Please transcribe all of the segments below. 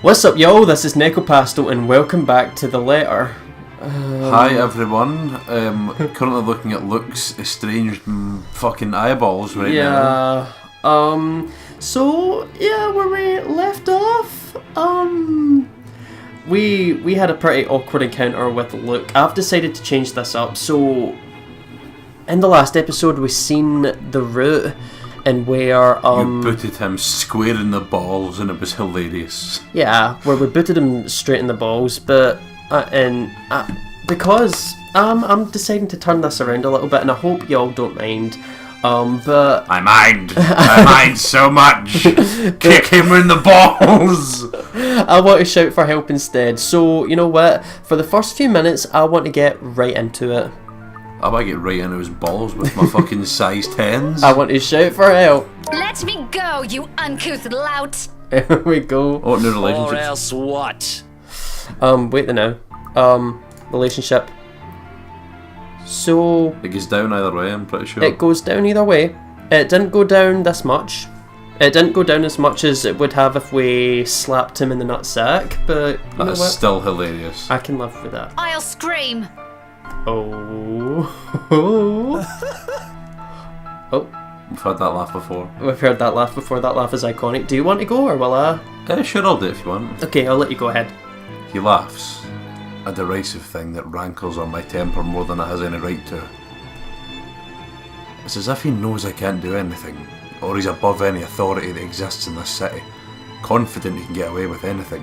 What's up, yo? This is Nekoroth and welcome back to the letter. Hi everyone. Currently looking at Luke's estranged fucking eyeballs right now. So yeah, where we left off, we had a pretty awkward encounter with Luke. I've decided to change this up. So in the last episode, we seen the route and where you booted him square in the balls, and it was hilarious. Yeah, where we booted him straight in the balls, but because I'm deciding to turn this around a little bit, and I hope y'all don't mind. But I mind so much. Kick him in the balls. I want to shout for help instead. So you know what? For the first few minutes, I want to get right into it. I might get right into his balls with my fucking size 10s. I want to shout for help. Let me go, you uncouth lout. There we go. Oh, new relationships. Or else what? Wait now. Relationship. So It goes down either way, I'm pretty sure. it goes down either way. It didn't go down this much. It didn't go down as much as it would have if we slapped him in the nutsack, but you know That's what? still hilarious. I can live with that. I'll scream. Oh. Oh. We've had that laugh before. We've heard that laugh before. That laugh is iconic. Do you want to go, or will I? Sure, I'll do it if you want. Okay, I'll let you go ahead. He laughs. A derisive thing that rankles on my temper more than it has any right to. It's as if he knows I can't do anything, or he's above any authority that exists in this city, confident he can get away with anything.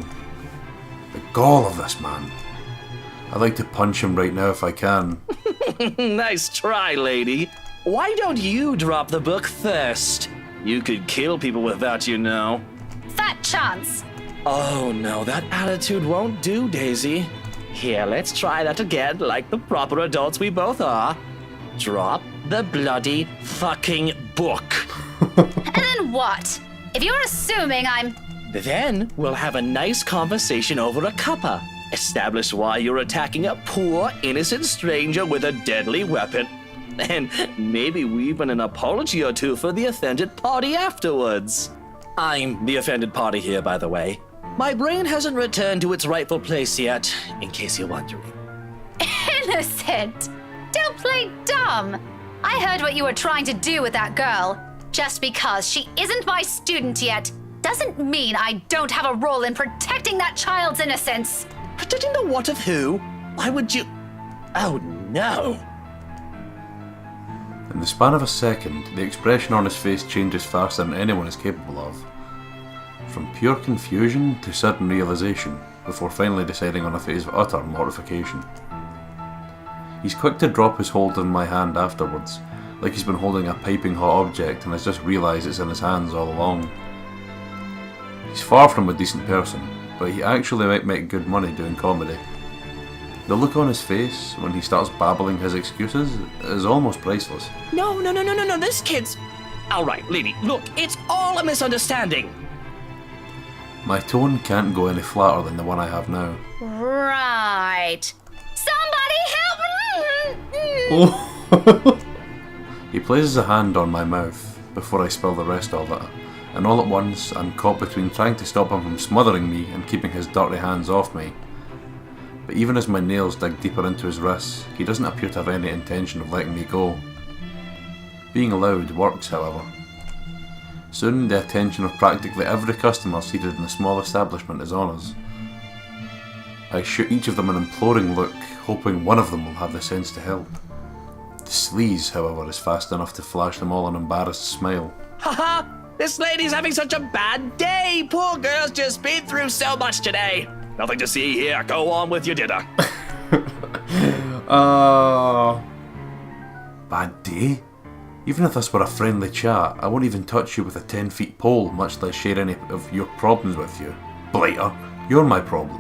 The gall of this man. I'd like to punch him right now if I can. Nice try, lady. Why don't you drop the book first? You could kill people with that, you know. Fat chance. Oh no, that attitude won't do, Daisy. Here, let's try that again, like the proper adults we both are. Drop the bloody fucking book. And then what? If you're assuming I'm... Then we'll have a nice conversation over a cuppa. Establish why you're attacking a poor, innocent stranger with a deadly weapon. And maybe even an apology or two for the offended party afterwards. I'm the offended party here, by the way. My brain hasn't returned to its rightful place yet, in case you're wondering. innocent. Don't play dumb. I heard what you were trying to do with that girl. Just because she isn't my student yet doesn't mean I don't have a role in protecting that child's innocence. Protecting the what of who? Why would you... Oh no. In the span of a second, the expression on his face changes faster than anyone is capable of. From pure confusion to sudden realization, before finally deciding on a phase of utter mortification. He's quick to drop his hold on my hand afterwards, like he's been holding a piping hot object and has just realised it's in his hands all along. He's far from a decent person, but he actually might make good money doing comedy. The look on his face when he starts babbling his excuses is almost priceless. No, this kid's... Alright, lady, look, it's all a misunderstanding. My tone can't go any flatter than the one I have now. Right. Somebody help me! Oh. He places a hand on my mouth before I spill the rest of it, and all at once I'm caught between trying to stop him from smothering me and keeping his dirty hands off me. But even as my nails dig deeper into his wrists, he doesn't appear to have any intention of letting me go. Being allowed works, however. Soon the attention of practically every customer seated in the small establishment is on us. I shoot each of them an imploring look, hoping one of them will have the sense to help. The sleaze, however, is fast enough to flash them all an embarrassed smile. Haha! This lady's having such a bad day! Poor girl's just been through so much today! Nothing to see here, go on with your dinner. Bad day? Even if this were a friendly chat, I won't even touch you with a 10-foot pole, much less share any of your problems with you. Blighter, you're my problem.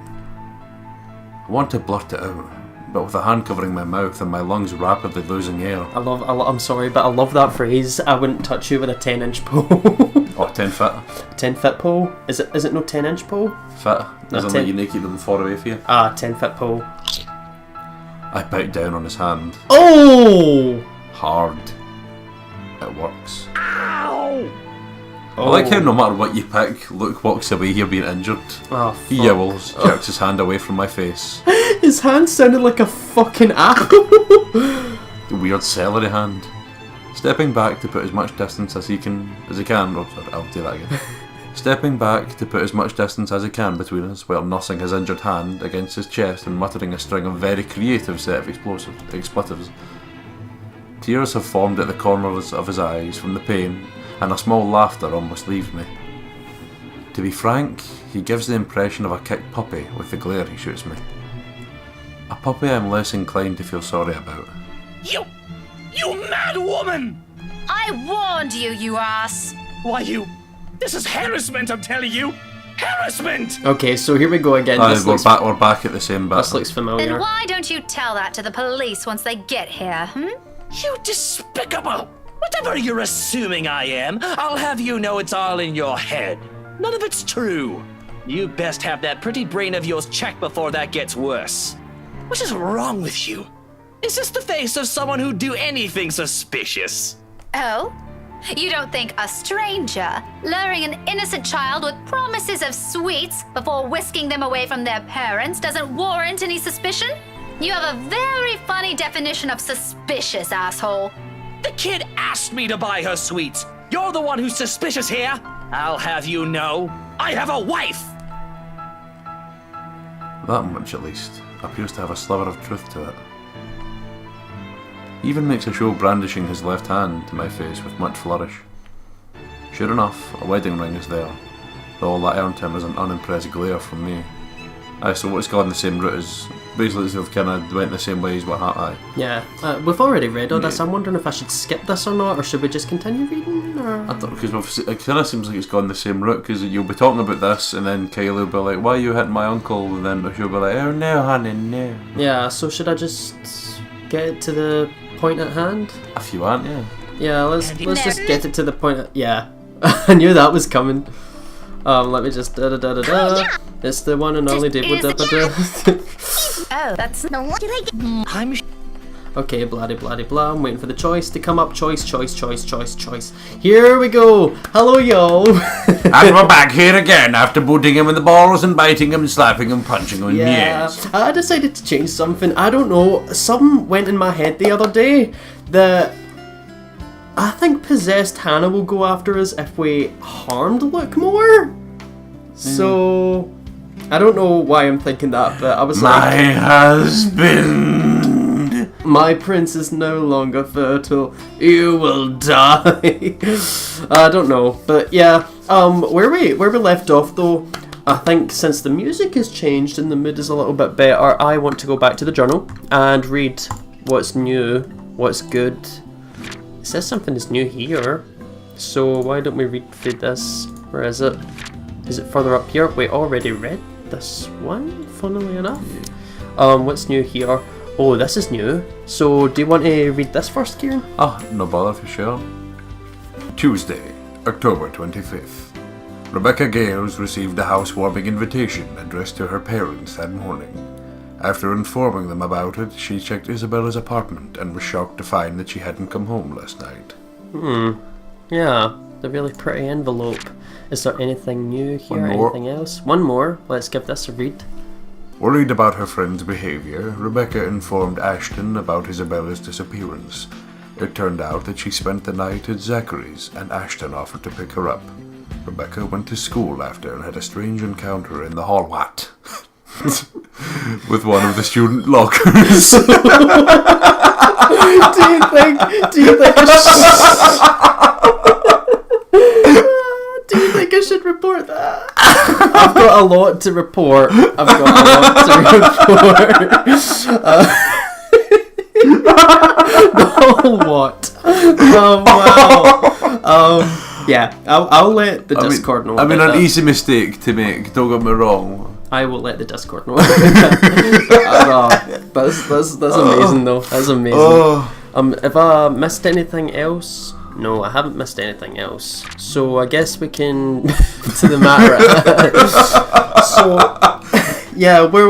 I want to blurt it out, but with a hand covering my mouth and my lungs rapidly losing air. I'm sorry, but I love that phrase. I wouldn't touch you with a 10-inch pole. Oh, 10 foot. 10-foot pole? Is it no 10-inch pole? Foot. Doesn't ten- let you keep them far away from you. 10-foot pole. I bite down on his hand. Oh! Hard. It works. Ow! I like how no matter what you pick, Luke walks away here being injured. Oh, He fuck. yowls, jerks his hand away from my face. His hand sounded like a fucking apple. The weird celery hand. Stepping back to put as much distance as he can. Oh, sorry, I'll do that again. Stepping back to put as much distance as he can between us while nursing his injured hand against his chest and muttering a string of very creative set of expletives. Tears have formed at the corners of his eyes from the pain, and a small laughter almost leaves me. To be frank, he gives the impression of a kicked puppy with the glare he shoots me. A puppy I'm less inclined to feel sorry about. You mad woman! I warned you, you ass. Why, this is harassment, I'm telling you! Harassment! Okay, so here we go again. We're back at the same bit. This looks Then familiar. why don't you tell that to the police once they get here, You despicable! Whatever you're assuming I am, I'll have you know it's all in your head. None of it's true. You best have that pretty brain of yours checked before that gets worse. What is wrong with you? Is this the face of someone who'd do anything suspicious? Oh? You don't think a stranger luring an innocent child with promises of sweets before whisking them away from their parents doesn't warrant any suspicion? You have a very funny definition of suspicious, asshole. The kid asked me to buy her sweets. You're the one who's suspicious here. I'll have you know, I have a wife! That much, at least, appears to have a sliver of truth to it. He even makes a show brandishing his left hand to my face with much flourish. Sure enough, a wedding ring is there, though all that earned him is an unimpressed glare from me. Aye, so what's gone the same route as... Basically, they've kind of went the same way as what happened. Yeah, we've already read all this. I'm wondering if I should skip this or not, or should we just continue reading? Or? I thought, because it kind of seems like it's gone the same route, because you'll be talking about this, and then Kylie will be like, why are you hitting my uncle? And then she'll be like, oh no, honey, no. Yeah, so should I just get to the point at hand? If you want, yeah. Yeah, let's just get it to the point at... Yeah, I knew that was coming. Let me just da-da-da-da-da. It's the one and only da-da-da-da. Oh, that's no one. I'm Okay, blah. I'm waiting for the choice to come up. Choice. Here we go. Hello, y'all. And we're back here again after booting him in the balls and biting him, slapping him, punching him. Yeah, Yes. I decided to change something. I don't know. Something went in my head the other day that I think possessed Hannah will go after us if we harmed Luke more. So I don't know why I'm thinking that, but I was My like, husband. my prince is no longer fertile. You will die. I don't know, but yeah. Where we left off though, I think since the music has changed and the mood is a little bit better, I want to go back to the journal and read what's new, what's good. It says something is new here, so why don't we read through this? Where is it? Is it further up here? We already read this one, funnily enough. What's new here? Oh, this is new. So, do you want to read this first, Kieran? Oh, no bother for sure. Tuesday, October 25th. Rebecca Gales received a housewarming invitation addressed to her parents that morning. After informing them about it, she checked Isabella's apartment and was shocked to find that she hadn't come home last night. Yeah, the really pretty envelope. Is there anything new here? One more. Anything else? One more. Let's give this a read. Worried about her friend's behaviour, Rebecca informed Ashton about Isabella's disappearance. It turned out that she spent the night at Zachary's, and Ashton offered to pick her up. Rebecca went to school after and had a strange encounter in the hall. What? With one of the student lockers. Do you think I should report that? I've got a lot to report. What? Oh wow. Yeah, I'll let the Discord know. I mean, about an that. easy mistake to make, don't get me wrong. I will let the Discord know. That's amazing though. That's amazing. If I missed anything else, no, I haven't missed anything else. So I guess we can to the matter. So yeah, where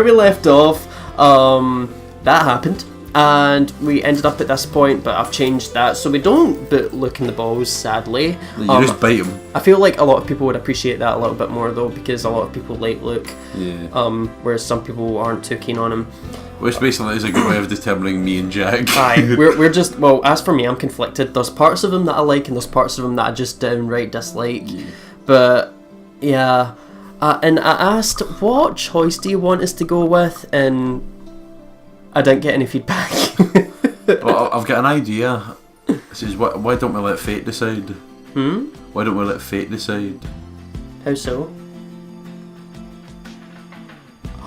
we left off, that happened. and we ended up at this point, but I've changed that, so we don't boot Luke in the balls, sadly. You just bite him. I feel like a lot of people would appreciate that a little bit more, though, because a lot of people like Luke, whereas some people aren't too keen on him. Which basically is a good way of determining me and Jack. Aye, we're just, well, as for me, I'm conflicted. There's parts of him that I like, and there's parts of him that I just downright dislike. But, yeah. And I asked, what choice do you want us to go with? And I didn't get any feedback. Well, I've got an idea. It says, why don't we let fate decide? Why don't we let fate decide? How so?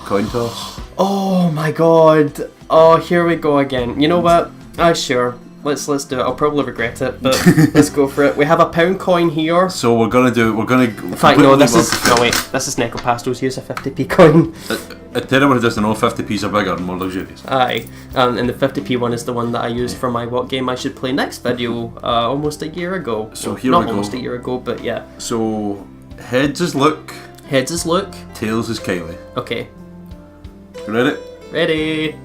Coin toss. Oh my god. Oh, here we go again. You know what? Sure. Let's do it. I'll probably regret it, but let's go for it. We have a £1 coin here. So we're gonna. In fact, no. This is Necropastel's. Use a 50p coin. To anyone who doesn't know, 50p's are bigger and more luxurious. Aye, and the 50p one is the one that I used for my what game I should play next video. Almost a year ago. So here not we go. almost a year ago, but yeah. So heads is Luke. Heads is Luke. Tails is Kylie. Okay. You ready? Ready.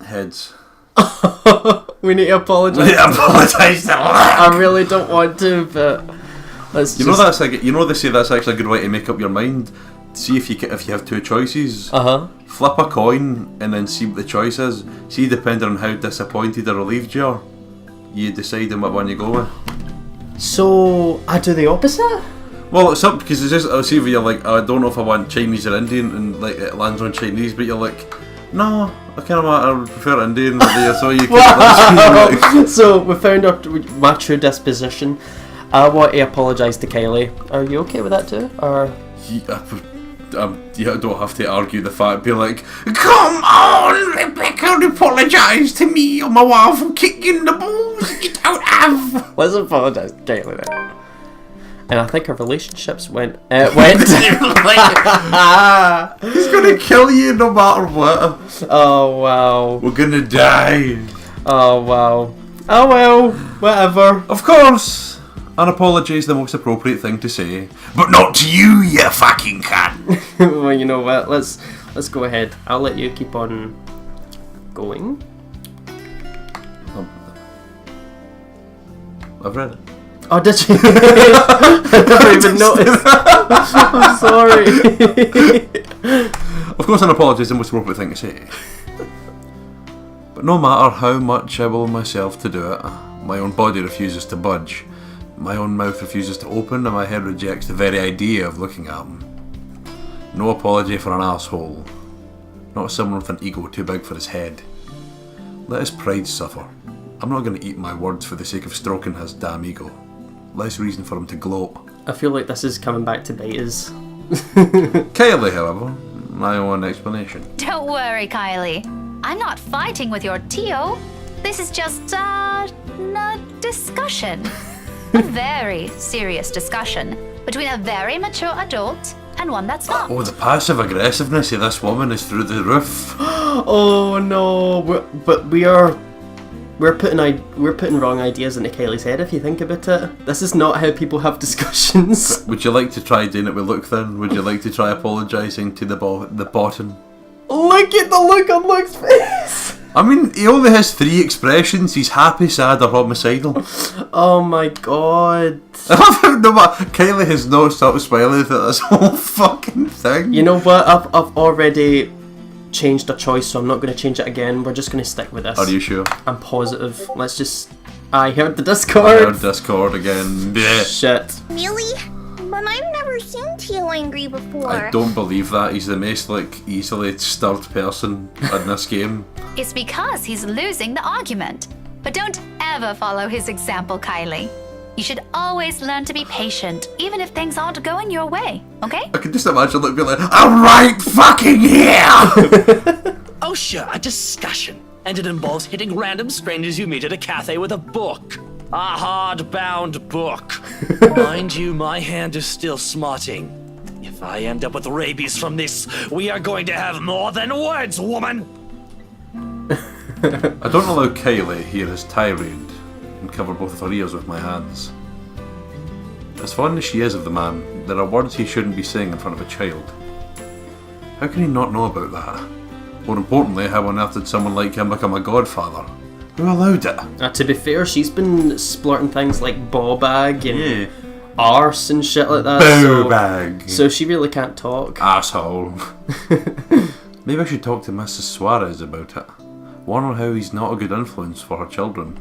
Heads. We need to apologise. We apologise to Luke. I really don't want to, but let's You know that's like, you know they say that's actually a good way to make up your mind. See if you have two choices. Flip a coin and then see what the choice is. See, depending on how disappointed or relieved you are, you decide on what one you go with. So I do the opposite. Well, it's up because it's just, I'll see if you're like, I don't know if I want Chinese or Indian, and like it lands on Chinese, but you're like, no, I kind of want, I prefer Indian. So you wow. So we found out my true disposition. I want to apologise to Kylie. Are you okay with that too? Or you don't have to argue the fact. Be like, come on, Rebecca, apologise to me or my wife for kicking the balls. Get out of. Let's apologise to Kylie then. And I think our relationships went. He's gonna kill you no matter what. Oh wow. We're gonna die. Oh wow. Oh well. Whatever. Of course. An apology is the most appropriate thing to say, but not to you, you fucking cunt. Well, you know what? Let's go ahead. I'll let you keep on going. I've read it. Oh, did you? I never even noticed. I'm sorry. Of course, an apology is the most appropriate thing to say. But no matter how much I will myself to do it, my own body refuses to budge. My own mouth refuses to open, and my head rejects the very idea of looking at him. No apology for an asshole. Not someone with an ego too big for his head. Let his pride suffer. I'm not going to eat my words for the sake of stroking his damn ego. Less reason for him to gloat. I feel like this is coming back to bite us. Kylie, however, my own explanation. Don't worry, Kylie. I'm not fighting with your Tio. This is just a discussion. A very serious discussion between a very mature adult and one that's not. Oh, the passive aggressiveness of this woman is through the roof. Oh no! We're putting wrong ideas into Kylie's head. If you think about it, this is not how people have discussions. Would you like to try doing it with Luke then? Would you like to try apologising to the bottom? Look at the look on Luke's face. I mean, he only has 3 expressions. He's happy, sad, or homicidal. Oh my god. No, but Kylie has no stopped smiling through this whole fucking thing. You know what? I've already changed a choice, so I'm not going to change it again. We're just going to stick with this. Are you sure? I'm positive. Let's just... I heard the Discord. I heard Discord again. Blech. Shit. Really? But I've never seen Tio angry before. I don't believe that. He's the most, easily stirred person in this game. It's because he's losing the argument. But don't ever follow his example, Kylie. You should always learn to be patient, even if things aren't going your way, okay? I can just imagine Luke being like, I'm right fucking here! Oh sure, a discussion. And it involves hitting random strangers you meet at a cafe with a book. A hard-bound book. Mind you, my hand is still smarting. If I end up with rabies from this, we are going to have more than words, woman! I don't allow Kylie hear his tirade and cover both of her ears with my hands. As fond as she is of the man, there are words he shouldn't be saying in front of a child. How can he not know about that? More importantly, how on earth did someone like him become a godfather? Who allowed it? To be fair, she's been splurting things like ball bag and Yeah. arse and shit like that. Bow bag. So she really can't talk. Asshole. Maybe I should talk to Mrs. Suarez about it. Warn her how he's not a good influence for her children.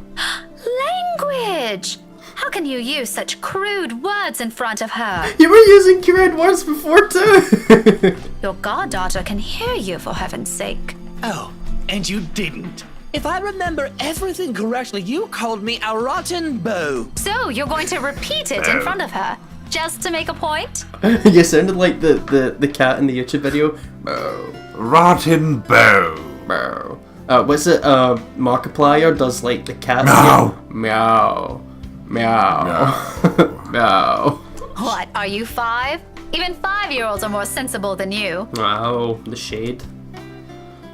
Language! How can you use such crude words in front of her? You were using crude words before too. Your goddaughter can hear you, for heaven's sake. Oh, and you didn't. If I remember everything correctly, you called me a rotten beau. So you're going to repeat it in front of her, just to make a point? You sounded like the cat in the YouTube video. Meow, Rotten bow. meow. What's it? Markiplier does like the cat. Meow. Meow. Meow. Meow. What, are you 5? Even 5-year-olds are more sensible than you. Wow, the shade.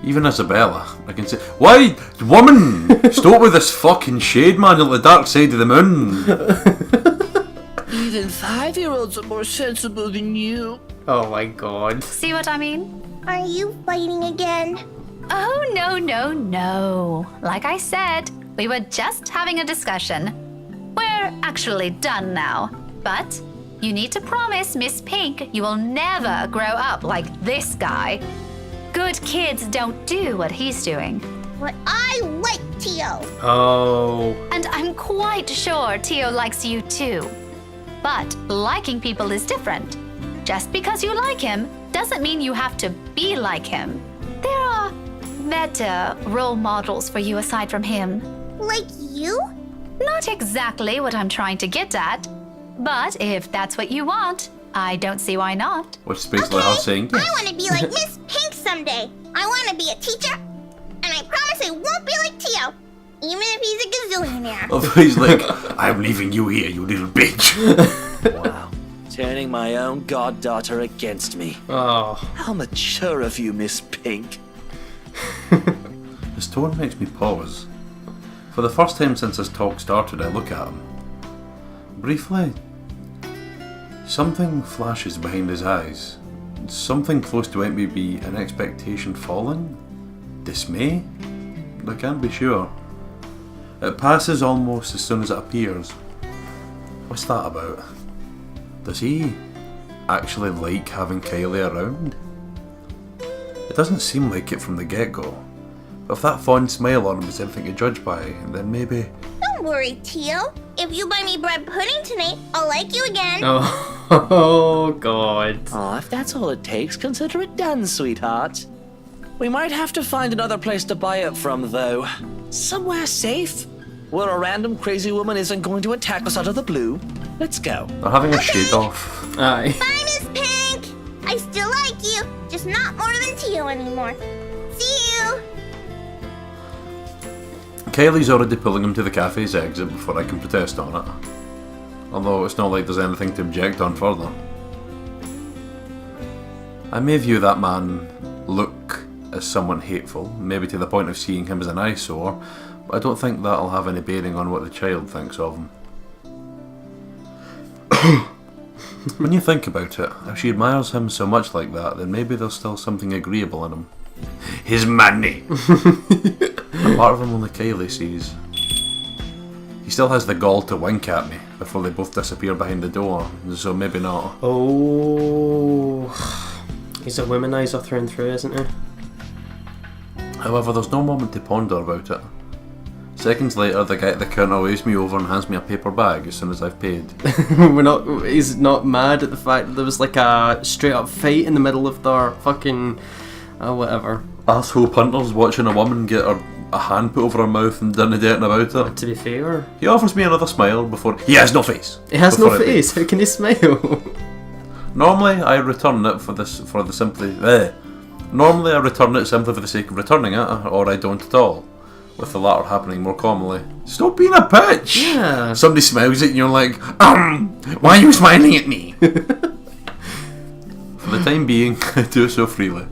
Even Isabella, I can say, why, woman, stop with this fucking shade, man, on the dark side of the moon. Even 5-year-olds are more sensible than you. Oh my god. See what I mean? Are you fighting again? Oh, no. Like I said, we were just having a discussion. We're actually done now. But you need to promise Miss Pink you will never grow up like this guy. Good kids don't do what he's doing. But I like Tio. Oh. And I'm quite sure Tio likes you too. But liking people is different. Just because you like him doesn't mean you have to be like him. There are better role models for you aside from him. Like you? Not exactly what I'm trying to get at. But if that's what you want, I don't see why not. Which is basically her saying, I yes. want to be like Miss Pink someday. I want to be a teacher, and I promise I won't be like Tio, even if he's a gazillionaire. Although he's like, I'm leaving you here, you little bitch. Wow. Turning my own goddaughter against me. Oh. How mature of you, Miss Pink. His tone makes me pause. For the first time since this talk started, I look at him. Briefly, something flashes behind his eyes. Something close to maybe an expectation falling? Dismay? I can't be sure. It passes almost as soon as it appears. What's that about? Does he actually like having Kylie around? It doesn't seem like it from the get-go. But if that fond smile on him is anything to judge by, then maybe... Don't worry, Tio. If you buy me bread pudding tonight, I'll like you again. Oh god. Oh, if that's all it takes, consider it done, sweetheart. We might have to find another place to buy it from, though. Somewhere safe, where a random crazy woman isn't going to attack us out of the blue. Let's go. They're having a shade off. Aye. Bye, Miss Pink. I still like you, just not more than Tio anymore. See you. Kylie's already pulling him to the cafe's exit before I can protest on it. Although it's not like there's anything to object on further. I may view that man look as someone hateful, maybe to the point of seeing him as an eyesore, but I don't think that'll have any bearing on what the child thinks of him. When you think about it, if she admires him so much like that, then maybe there's still something agreeable in him. His money! A part of him only Kylie sees. He still has the gall to wink at me before they both disappear behind the door, so maybe not. Oh. He's a womanizer through and through, isn't he? However, there's no moment to ponder about it. Seconds later, the guy at the counter waves me over and hands me a paper bag as soon as I've paid. He's not mad at the fact that there was like a straight up fight in the middle of their fucking whatever. Asshole punters watching a woman get a hand put over her mouth and doing anything about it. To be fair, He offers me another smile before he has no face. he has no Before I face. How can he smile? Normally, I return it Normally, I return it simply for the sake of returning it, or I don't at all. With the latter happening more commonly. Stop being a bitch! Yeah. Somebody smiles at you and you're like, why are you smiling at me? For the time being, I do so freely.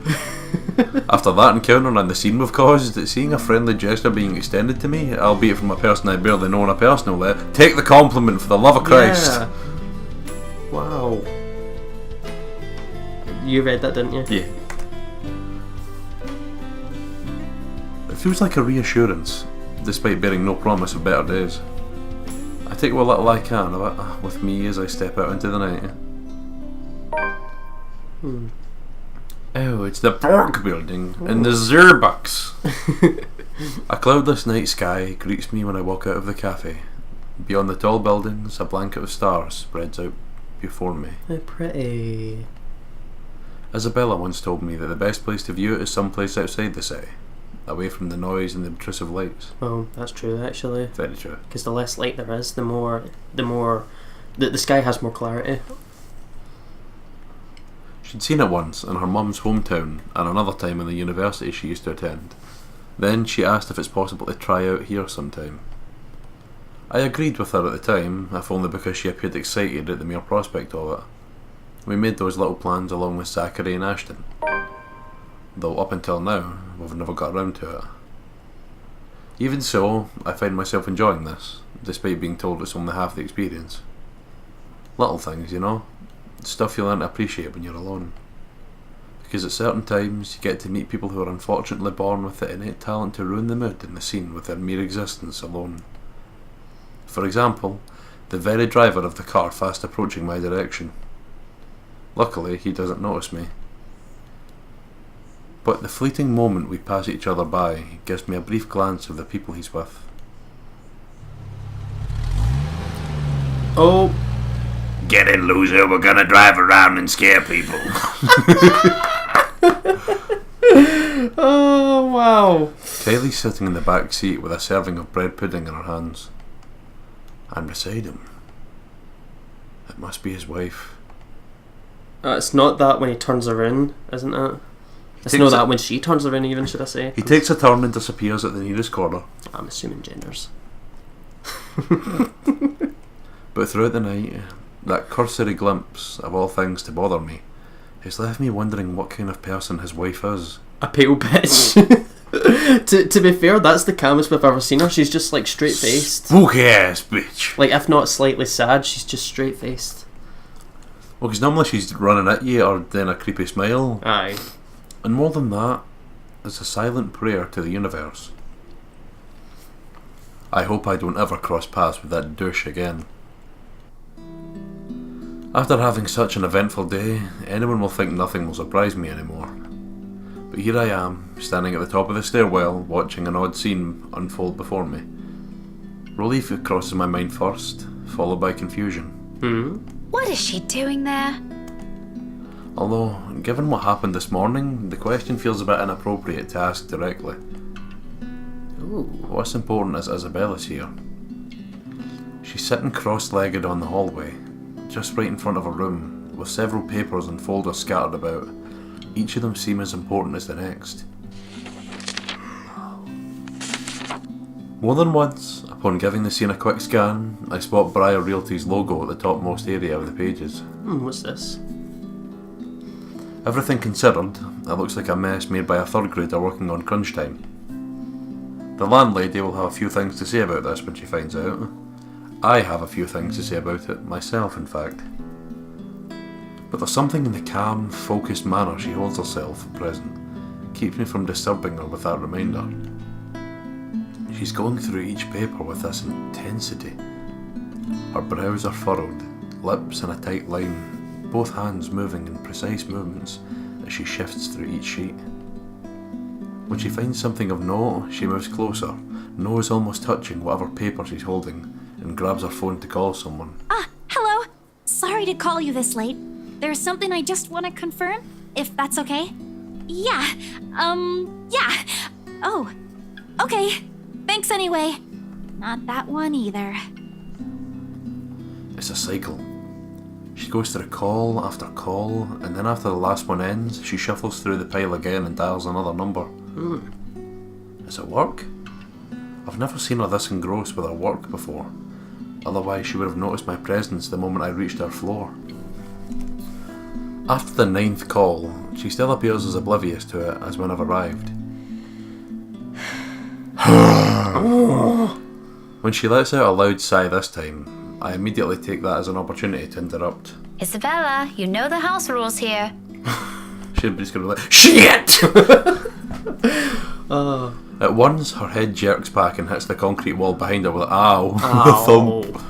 After that encounter and the scene we've caused, seeing a friendly gesture being extended to me, albeit from a person I barely know on a personal level, take the compliment for the love of Christ. Yeah. Wow. You read that, didn't you? Yeah. feels like a reassurance, despite bearing no promise of better days. I take what little I can of it with me as I step out into the night. Oh, it's the Pork Building in the Zerbucks. A cloudless night sky greets me when I walk out of the cafe. Beyond the tall buildings, a blanket of stars spreads out before me. How pretty. Isabella once told me that the best place to view it is someplace outside the city, away from the noise and the obtrusive lights. Well, that's true actually. Very true. Because the less light there is, the sky has more clarity. She'd seen it once in her mum's hometown and another time in the university she used to attend. Then she asked if it's possible to try out here sometime. I agreed with her at the time, if only because she appeared excited at the mere prospect of it. We made those little plans along with Zachary and Ashton. Though up until now, we've never got around to it. Even so, I find myself enjoying this, despite being told it's only half the experience. Little things, you know? Stuff you learn to appreciate when you're alone. Because at certain times, you get to meet people who are unfortunately born with the innate talent to ruin the mood in the scene with their mere existence alone. For example, the very driver of the car fast approaching my direction. Luckily, he doesn't notice me. But the fleeting moment we pass each other by gives me a brief glance of the people he's with. Oh. Get in, loser, we're gonna drive around and scare people. Oh, wow. Kylie's sitting in the back seat with a serving of bread pudding in her hands. And beside him, it must be his wife. It's not that when he turns around, isn't it? It's not that when she turns around even, should I say? He takes a turn and disappears at the nearest corner. I'm assuming genders. But throughout the night, that cursory glimpse of all things to bother me has left me wondering what kind of person his wife is. A pale bitch. To be fair, that's the calmest we've ever seen her. She's just like straight faced. Spooky ass bitch. Like, if not slightly sad, she's just straight faced. Well, because normally she's running at you or doing a creepy smile. Aye. And more than that, it's a silent prayer to the universe. I hope I don't ever cross paths with that douche again. After having such an eventful day, anyone will think nothing will surprise me anymore. But here I am, standing at the top of the stairwell, watching an odd scene unfold before me. Relief crosses my mind first, followed by confusion. What is she doing there? Although, given what happened this morning, the question feels a bit inappropriate to ask directly. Ooh. What's important is Isabella's here. She's sitting cross-legged on the hallway, just right in front of her room, with several papers and folders scattered about. Each of them seem as important as the next. More than once, upon giving the scene a quick scan, I spot Briar Realty's logo at the topmost area of the pages. What's this? Everything considered, it looks like a mess made by a third grader working on crunch time. The landlady will have a few things to say about this when she finds out. I have a few things to say about it, myself in fact. But there's something in the calm, focused manner she holds herself at present keeps me from disturbing her with that reminder. She's going through each paper with this intensity. Her brows are furrowed, lips in a tight line, both hands moving in precise movements as she shifts through each sheet. When she finds something of note, she moves closer, nose almost touching whatever paper she's holding, and grabs her phone to call someone. Hello. Sorry to call you this late. There's something I just want to confirm, if that's okay. Yeah. Oh, okay. Thanks anyway. Not that one either. It's a cycle. She goes through call after call, and then after the last one ends, she shuffles through the pile again and dials another number. Is it work? I've never seen her this engrossed with her work before. Otherwise she would have noticed my presence the moment I reached her floor. After the 9th call, she still appears as oblivious to it as when I've arrived. When she lets out a loud sigh this time, I immediately take that as an opportunity to interrupt. Isabella, you know the house rules here. She'd be just gonna be like, SHIT! At once, her head jerks back and hits the concrete wall behind her with ow, Ow. thump.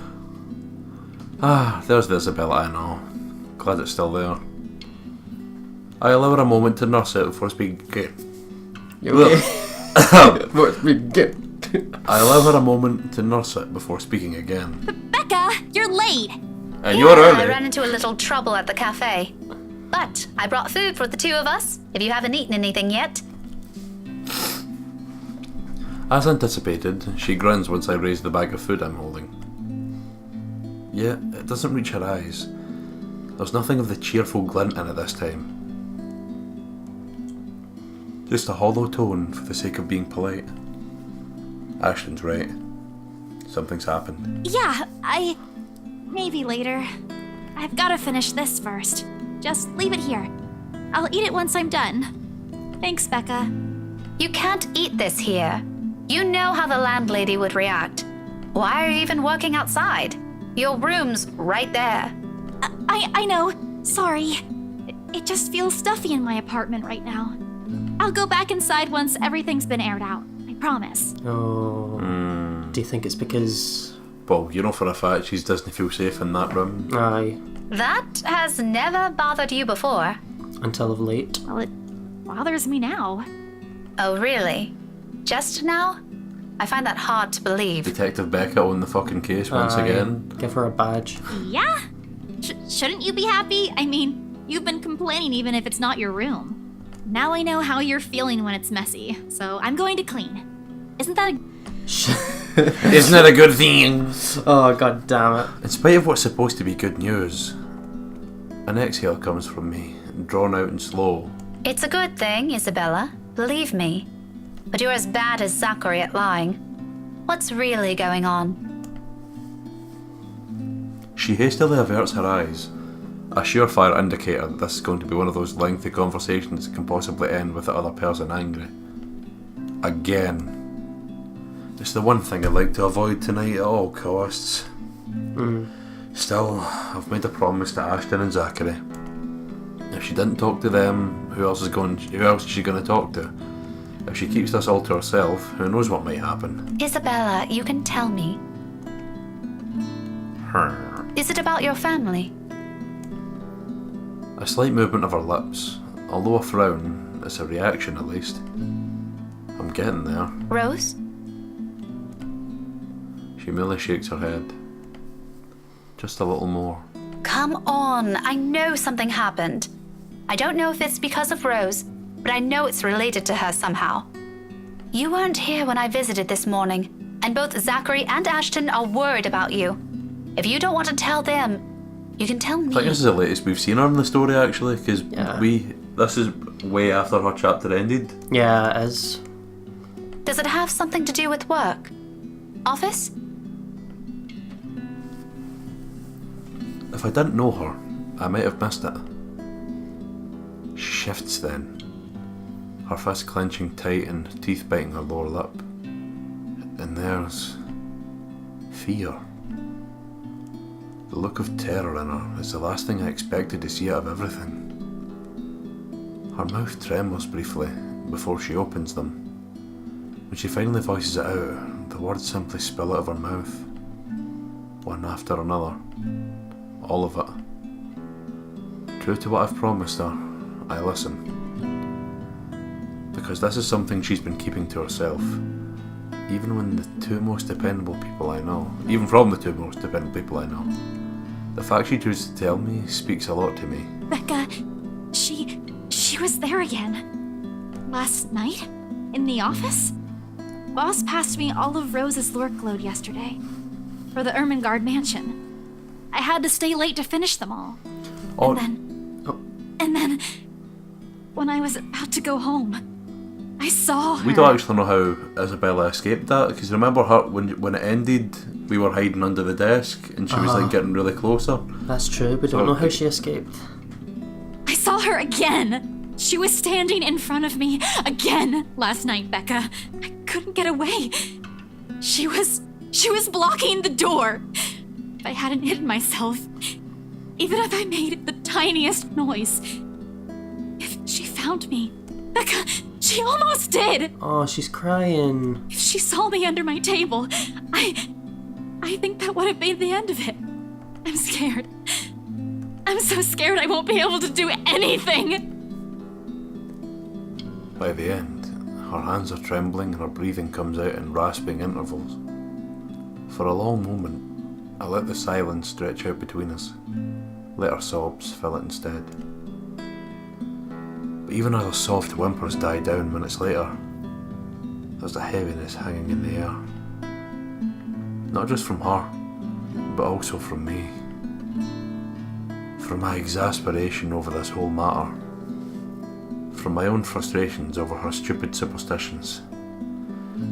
Ah, there's the Isabella I know. Glad it's still there. I allow her a moment to nurse it before speaking. You okay? I allow her a moment to nurse it before speaking again. Becca, you're late. And you're I early. ran into a little trouble at the cafe. But I brought food for the two of us, if you haven't eaten anything yet. As anticipated, she grins once I raise the bag of food I'm holding. Yet, it doesn't reach her eyes. There's nothing of the cheerful glint in it this time. Just a hollow tone for the sake of being polite. Ashton's right. Something's happened. Yeah, maybe later. I've gotta finish this first. Just leave it here. I'll eat it once I'm done. Thanks, Becca. You can't eat this here. You know how the landlady would react. Why are you even working outside? Your room's right there. I know. Sorry. It just feels stuffy in my apartment right now. I'll go back inside once everything's been aired out. I promise. Oh. Do you think it's because... Well, you know for a fact she doesn't feel safe in that room. Aye. That has never bothered you before. Until of late. Well, it bothers me now. Oh, really? Just now? I find that hard to believe. Detective Becca on the fucking case once Aye. again. Give her a badge. Yeah? Shouldn't you be happy? I mean, you've been complaining even if it's not your room. Now I know how you're feeling when it's messy, so I'm going to clean. Isn't that a... Isn't that a good thing? Oh, god damn it. In spite of what's supposed to be good news, an exhale comes from me, drawn out and slow. It's a good thing, Isabella. Believe me. But you're as bad as Zachary at lying. What's really going on? She hastily averts her eyes, a surefire indicator that this is going to be one of those lengthy conversations that can possibly end with the other person angry. Again. It's the one thing I'd like to avoid tonight at all costs. Still, I've made a promise to Ashton and Zachary. If she didn't talk to them, who else is she going to talk to? If she keeps this all to herself, who knows what might happen? Isabella, you can tell me. Is it about your family? A slight movement of her lips, although a frown, it's a reaction at least. I'm getting there. Rose? She merely shakes her head. Just a little more. Come on, I know something happened. I don't know if it's because of Rose, but I know it's related to her somehow. You weren't here when I visited this morning, and both Zachary and Ashton are worried about you. If you don't want to tell them, you can tell me. I think this is the latest we've seen her in the story actually, because Yeah. this is way after her chapter ended. Yeah, it is. Does it have something to do with work? Office? If I didn't know her, I might have missed it. She shifts then, her fist clenching tight and teeth biting her lower lip. And there's fear. The look of terror in her is the last thing I expected to see out of everything. Her mouth trembles briefly before she opens them. When she finally voices it out, the words simply spill out of her mouth, one after another. All of it. True to what I've promised her, I listen. Because this is something she's been keeping to herself. Even from the two most dependable people I know. The fact she chooses to tell me speaks a lot to me. Becca, she was there again. Last night? In the office? Boss passed me all of Rose's lurk load yesterday. For the Ermengarde mansion. I had to stay late to finish them all. Oh, And then, when I was about to go home, I saw her. we don't actually know how Isabella escaped that, because remember her when it ended, we were hiding under the desk and she was like getting really closer. That's true, we don't know how she escaped. I saw her again. She was standing in front of me again last night, Becca. I couldn't get away. She was blocking the door. If I hadn't hidden myself, even if I made the tiniest noise, if she found me, Becca, She almost did! Oh, she's crying. If she saw me under my table, I think that would have been the end of it. I'm scared. I'm so scared I won't be able to do anything! By the end, her hands are trembling and her breathing comes out in rasping intervals. For a long moment, I let the silence stretch out between us. Let her sobs fill it instead. But even as her soft whimpers die down minutes later, there's a heaviness hanging in the air. Not just from her, but also from me. From my exasperation over this whole matter. From my own frustrations over her stupid superstitions.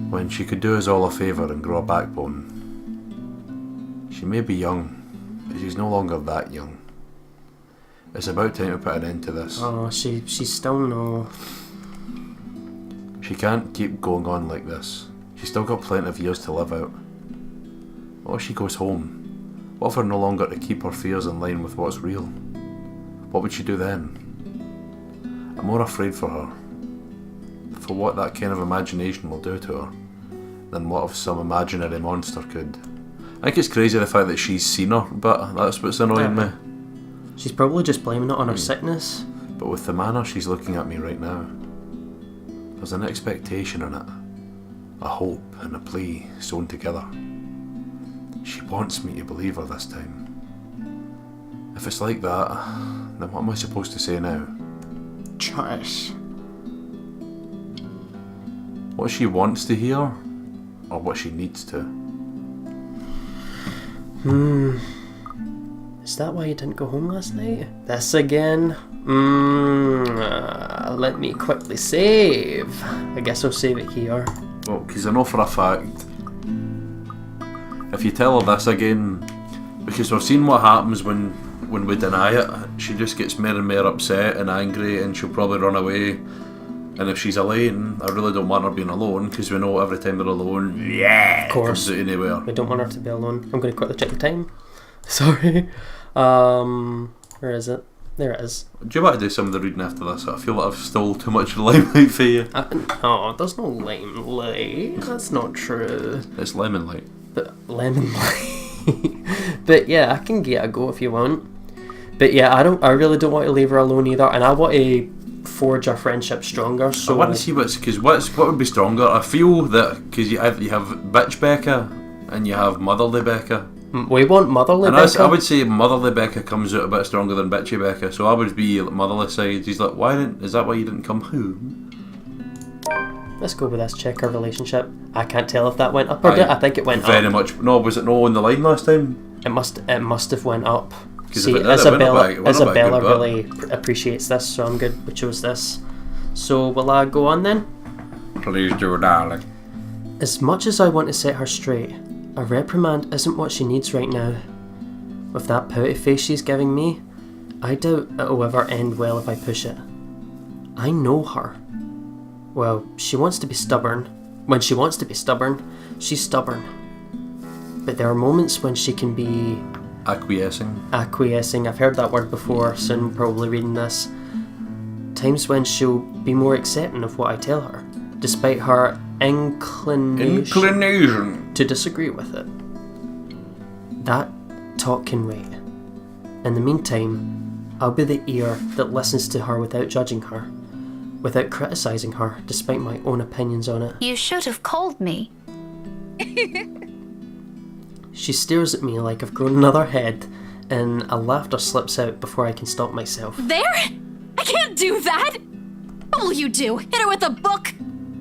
When she could do us all a favour and grow a backbone. She may be young, but she's no longer that young. It's about time to put an end to this. Oh, she's still no. She can't keep going on like this. She's still got plenty of years to live out. What if she goes home? What if we're no longer to keep her fears in line with what's real? What would she do then? I'm more afraid for her. For what that kind of imagination will do to her, than what if some imaginary monster could. I think it's crazy the fact that she's seen her, but that's what's annoying me. She's probably just blaming it on her sickness. But with the manner she's looking at me right now, there's an expectation in it. A hope and a plea sewn together. She wants me to believe her this time. If it's like that, then what am I supposed to say now? Trash. What she wants to hear, or what she needs to? Is that why you didn't go home last night? This again? Let me quickly save. I guess I'll save it here. Well, because I know for a fact, if you tell her this again, because we've seen what happens when we deny it, she just gets more and more upset and angry and she'll probably run away. And if she's alone, I really don't want her being alone, because we know every time they're alone, Of course. comes out anywhere. We don't want her to be alone. I'm going to quickly check the time. Sorry. Where is it? There it is. Do you want to do some of the reading after this? I feel like I've stole too much limelight for you. No, there's no limelight. That's not true. It's lemon light. But lemon light. But yeah, I can get a go if you want. But yeah, I really don't want to leave her alone either, and I want to forge our friendship stronger. So I want to see what would be stronger. I feel that because you have bitch Becca and you have motherly Becca. we want motherly And Becca. I would say motherly Becca comes out a bit stronger than bitchy Becca. So I would be motherly side. He's like, is that why you didn't come home? Let's go with this. Check our relationship. I can't tell if that went up or down. I think it went very up. much. No, was it no on the line last time? It must have went up. 'Cause See, if it did, Isabella it went really appreciates this, so I'm good. We chose this. So will I go on then? Please do, darling. As much as I want to set her straight, a reprimand isn't what she needs right now. With that pouty face she's giving me, I doubt it'll ever end well if I push it. I know her. Well, she wants to be stubborn. When she wants to be stubborn, she's stubborn. But there are moments when she can be acquiescing. I've heard that word before, so I'm probably reading this. Times when she'll be more accepting of what I tell her, despite her inclination to disagree with it. That talk can wait. In the meantime, I'll be the ear that listens to her without judging her, without criticising her, despite my own opinions on it. You should have called me. She stares at me like I've grown another head, and a laughter slips out before I can stop myself. There? I can't do that! What will you do? Hit her with a book?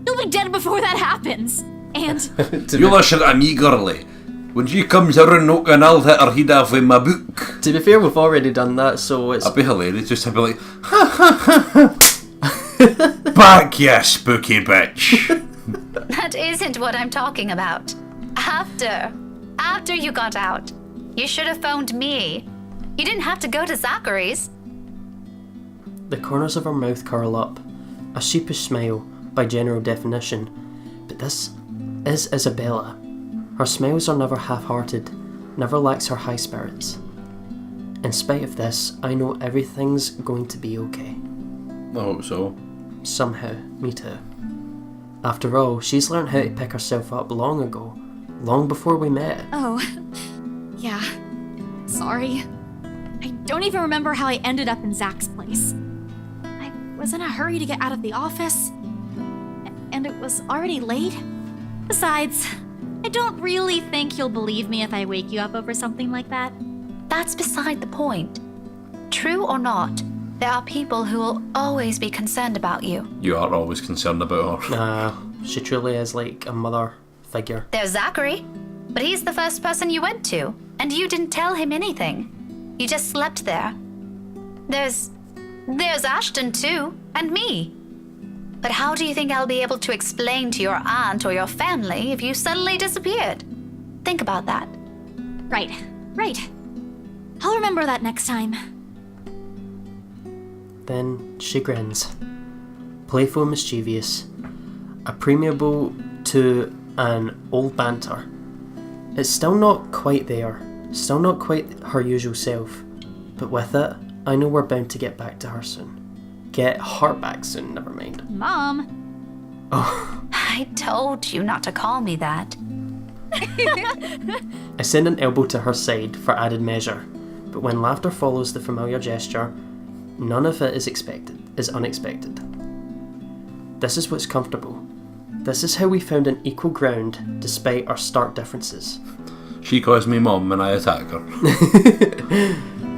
You'll be dead before that happens. And You listen to me, girlie. When she comes around knocking, I'll hit her head off with my book. to be fair, we've already done that, so it's... That'd be hilarious, just to be like, ha ha ha. Back, you spooky bitch. That isn't what I'm talking about. After you got out, you should have phoned me. You didn't have to go to Zachary's. The corners of her mouth curl up, a sheepish smile by general definition. But this is Isabella. Her smiles are never half-hearted, never lacks her high spirits. In spite of this, I know everything's going to be okay. I hope so. somehow. Me too. After all, she's learned how to pick herself up long ago. Long before we met. Oh, yeah. Sorry. I don't even remember how I ended up in Zach's place. I was in a hurry to get out of the office, and it was already late. Besides, I don't really think you'll believe me if I wake you up over something like that. That's beside the point. True or not, there are people who will always be concerned about you. You are always concerned about her. Nah, she truly is like a mother figure. There's Zachary, but he's the first person you went to, and you didn't tell him anything. You just slept there. There's Ashton too, and me. But how do you think I'll be able to explain to your aunt or your family if you suddenly disappeared? Think about that. Right. I'll remember that next time. Then she grins. Playful and mischievous. Amiable to an old banter. It's still not quite there. Still not quite her usual self. But with it, I know we're bound to get back to her soon. Get her back soon, never mind. Mom. Oh. I told you not to call me that. I send an elbow to her side for added measure. But when laughter follows the familiar gesture, none of it is unexpected. This is what's comfortable. This is how we found an equal ground despite our stark differences. She calls me mum and I attack her.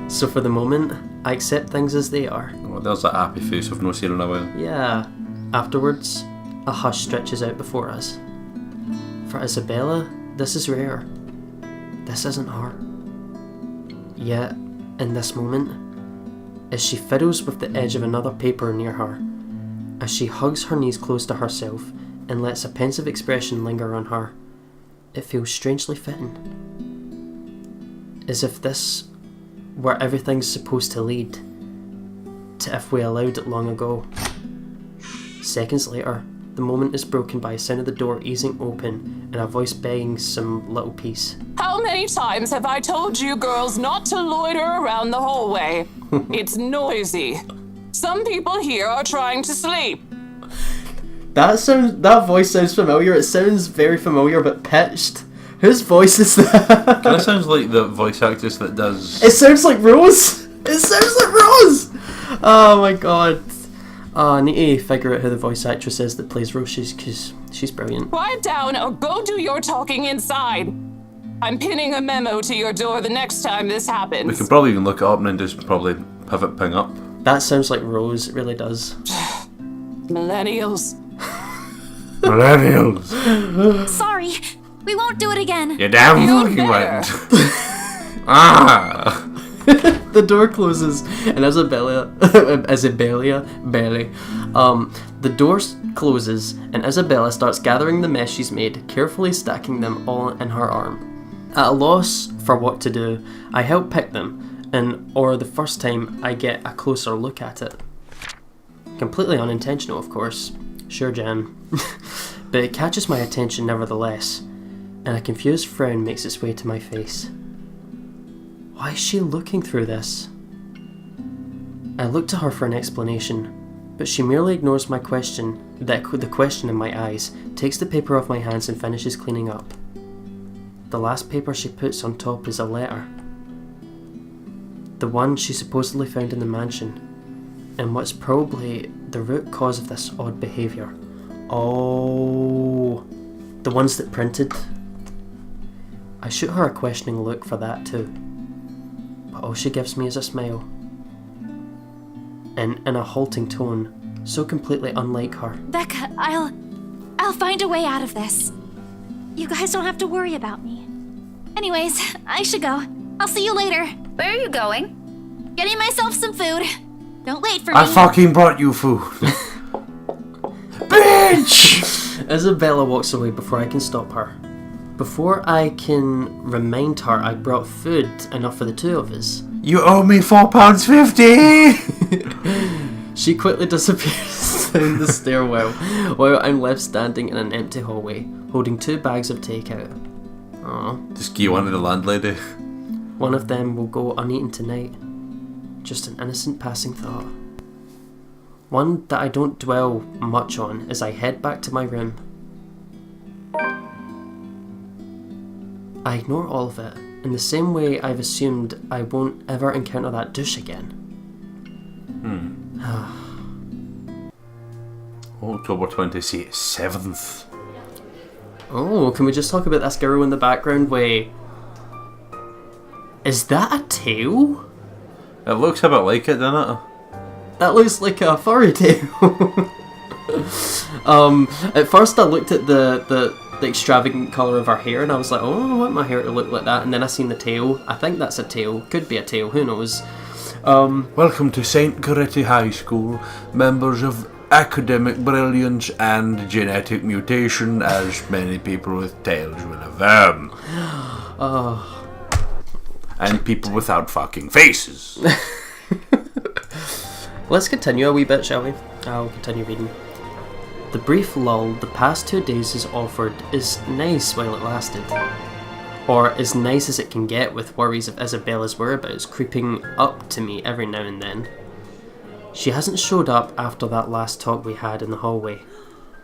So for the moment, I accept things as they are. Oh, there's that happy face I've not seen in a while. Yeah. Afterwards, a hush stretches out before us. For Isabella, this is rare. This isn't her. Yet, in this moment, as she fiddles with the edge of another paper near her, as she hugs her knees close to herself and lets a pensive expression linger on her, it feels strangely fitting. As if this were everything's supposed to lead to if we allowed it long ago. Seconds later, the moment is broken by a sound of the door easing open and a voice begging some little peace. How many times have I told you girls not to loiter around the hallway? It's noisy. Some people here are trying to sleep. That voice sounds familiar. It sounds very familiar but pitched. Whose voice is that? Kind of sounds like the voice actress that does... It sounds like Rose! It sounds like Rose! Oh my god. I need to figure out who the voice actress is that plays Rose, because she's brilliant. Quiet down or go do your talking inside. I'm pinning a memo to your door the next time this happens. We can probably even look it up and then just probably pivot ping up. That sounds like Rose, it really does. Millennials. Millennials! Sorry. We won't do it again. You damn fucking better. went. Ah! The door closes and the door closes and Isabella starts gathering the mess she's made, carefully stacking them all in her arm. At a loss for what to do, I help pick them, or the first time I get a closer look at it. Completely unintentional, of course. Sure, Jan. But it catches my attention nevertheless, and a confused frown makes its way to my face. Why is she looking through this? I look to her for an explanation, but she merely ignores my question, the question in my eyes, takes the paper off my hands and finishes cleaning up. The last paper she puts on top is a letter. The one she supposedly found in the mansion, and what's probably the root cause of this odd behaviour. Oh, the ones that printed. I shoot her a questioning look for that too, but all she gives me is a smile. And in a halting tone, so completely unlike her. Becca, I'll find a way out of this. You guys don't have to worry about me. Anyways, I should go. I'll see you later. Where are you going? Getting myself some food. Don't wait for me. I fucking brought you food. Bitch! Isabella walks away before I can stop her. Before I can remind her I brought food enough for the two of us. You owe me £4.50! She quickly disappears down the stairwell while I'm left standing in an empty hallway, holding 2 bags of takeout. Aww. Just give one to the landlady. One of them will go uneaten tonight. Just an innocent passing thought. one that I don't dwell much on as I head back to my room. I ignore all of it, in the same way I've assumed I won't ever encounter that douche again. October 27th. Oh, can we just talk about this girl in the background? Wait. Is that a tail? It looks a bit like it, doesn't it? That looks like a furry tail. At first I looked at the extravagant colour of her hair and I was like, oh, I want my hair to look like that. And then I seen the tail. I think that's a tail. Could be a tail. Who knows? Welcome to St. Coretti High School, members of academic brilliance and genetic mutation, as many people with tails will affirm. And people without fucking faces. Let's continue a wee bit, shall we? I'll continue reading. The brief lull the past 2 days has offered is nice while it lasted. Or as nice as it can get with worries of Isabella's whereabouts creeping up to me every now and then. She hasn't showed up after that last talk we had in the hallway,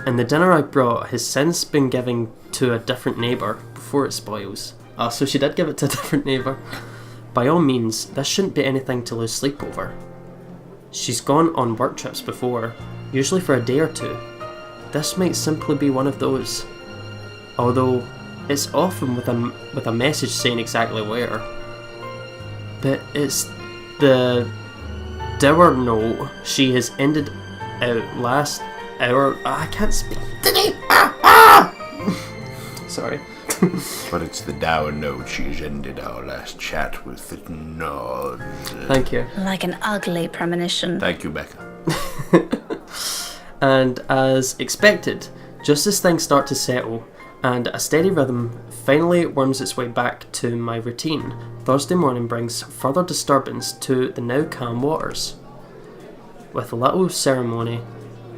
and the dinner I brought has since been given to a different neighbour before it spoils. Ah, so she did give it to a different neighbour. By all means, this shouldn't be anything to lose sleep over. She's gone on work trips before, usually for a day or two. This might simply be one of those. Although, it's often with a message saying exactly where. But it's the dour note she has ended out last hour. I can't speak today. Sorry. But it's the dour note she's ended our last chat with the nod. Thank you. Like an ugly premonition. Thank you, Becca. And as expected, just as things start to settle and a steady rhythm finally worms its way back to my routine, Thursday morning brings further disturbance to the now calm waters. With a little ceremony,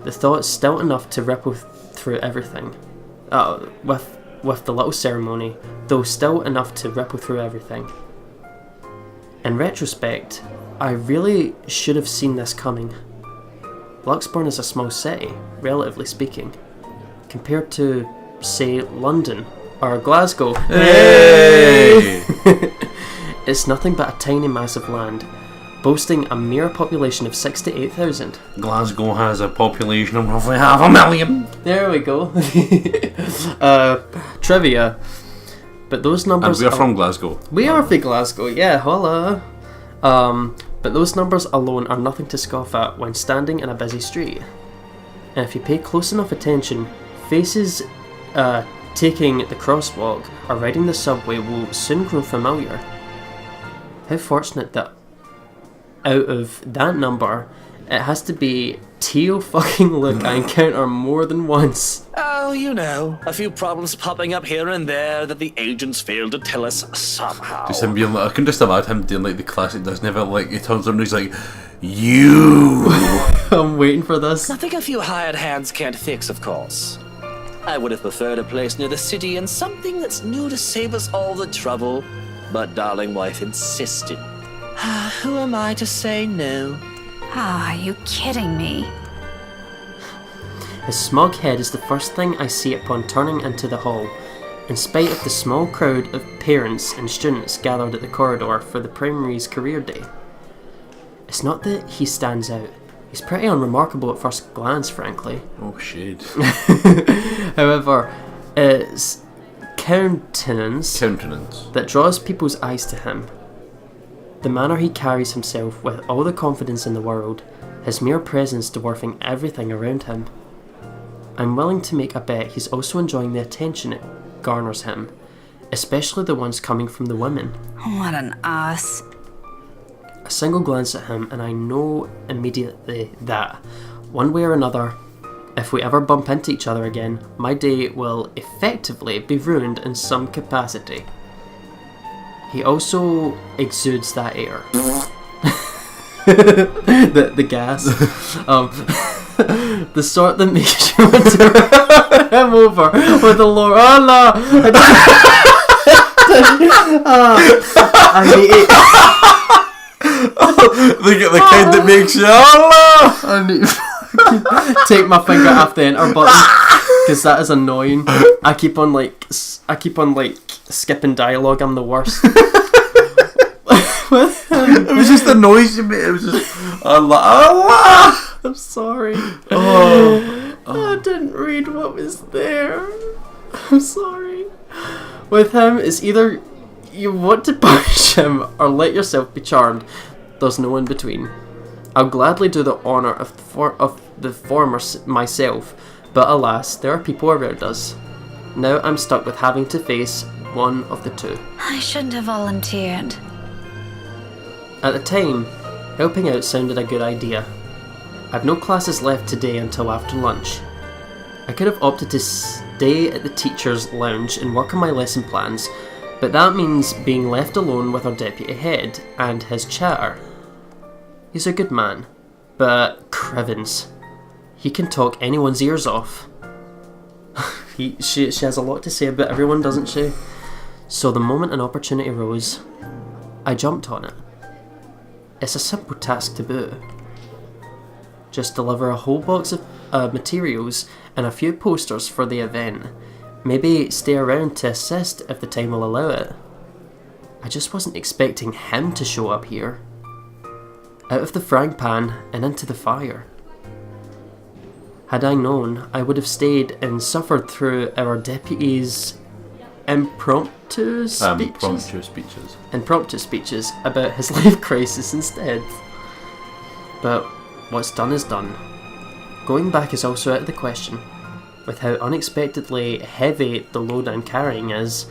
the thoughts still enough to ripple through everything. With the little ceremony, though still enough to ripple through everything. In retrospect, I really should have seen this coming. Luxburn is a small city, relatively speaking, compared to, say, London or Glasgow. Hey! It's nothing but a tiny mass of land, boasting a mere population of 68,000. Glasgow has a population of roughly 500,000. There we go. Trivia. But those numbers. And we're from Glasgow. We are from Glasgow, yeah, holla. But those numbers alone are nothing to scoff at when standing in a busy street. And if you pay close enough attention, faces taking the crosswalk or riding the subway will soon grow familiar. How fortunate that out of that number, it has to be Teal fucking Luke I encounter more than once. Oh, you know, a few problems popping up here and there that the agents failed to tell us somehow. Just him being like, I can just imagine him doing like the classic Disney event, like he turns around and he's like, you! I'm waiting for this. Nothing a few hired hands can't fix, of course. I would have preferred a place near the city and something that's new to save us all the trouble, but darling wife insisted. Who am I to say no? Ah, are you kidding me? His smug head is the first thing I see upon turning into the hall, in spite of the small crowd of parents and students gathered at the corridor for the primary's career day. It's not that he stands out. He's pretty unremarkable at first glance, frankly. Oh shit. However, it's countenance that draws people's eyes to him. The manner he carries himself with all the confidence in the world, his mere presence dwarfing everything around him. I'm willing to make a bet he's also enjoying the attention it garners him, especially the ones coming from the women. What an ass. A single glance at him and I know immediately that, one way or another, if we ever bump into each other again, my day will effectively be ruined in some capacity. He also exudes that air. the gas. The sort that makes you want to run him over with the Lord. Oh no! I need it. The kind that makes you, oh no! I need take my finger off the enter button because that is annoying. I keep on like skipping dialogue. I'm the worst. It was just the noise you made. It was just I'm sorry. I didn't read what was there. I'm sorry. With him, it's either you want to punish him or let yourself be charmed. There's no in between. I'll gladly do the honour of the former myself, but alas, there are people around us. Now I'm stuck with having to face one of the two. I shouldn't have volunteered. At the time, helping out sounded a good idea. I've no classes left today until after lunch. I could have opted to stay at the teacher's lounge and work on my lesson plans, but that means being left alone with our deputy head and his chatter. He's a good man, but Crivens. He can talk anyone's ears off. She has a lot to say about everyone, doesn't she? So the moment an opportunity arose, I jumped on it. It's a simple task to boot. Just deliver a whole box of materials and a few posters for the event. Maybe stay around to assist if the time will allow it. I just wasn't expecting him to show up here. Out of the frying pan and into the fire. Had I known, I would have stayed and suffered through our deputy's impromptu speeches about his life crisis instead. But what's done is done. Going back is also out of the question. With how unexpectedly heavy the load I'm carrying is,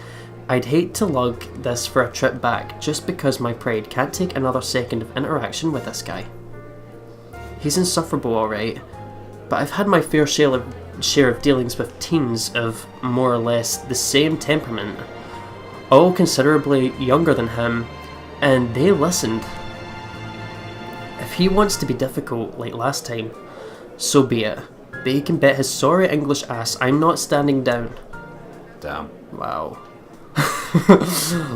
I'd hate to lug this for a trip back just because my pride can't take another second of interaction with this guy. He's insufferable alright, but I've had my fair share of dealings with teens of more or less the same temperament, all considerably younger than him, and they listened. If he wants to be difficult like last time, so be it, but he can bet his sorry English ass I'm not standing down. Damn. Wow.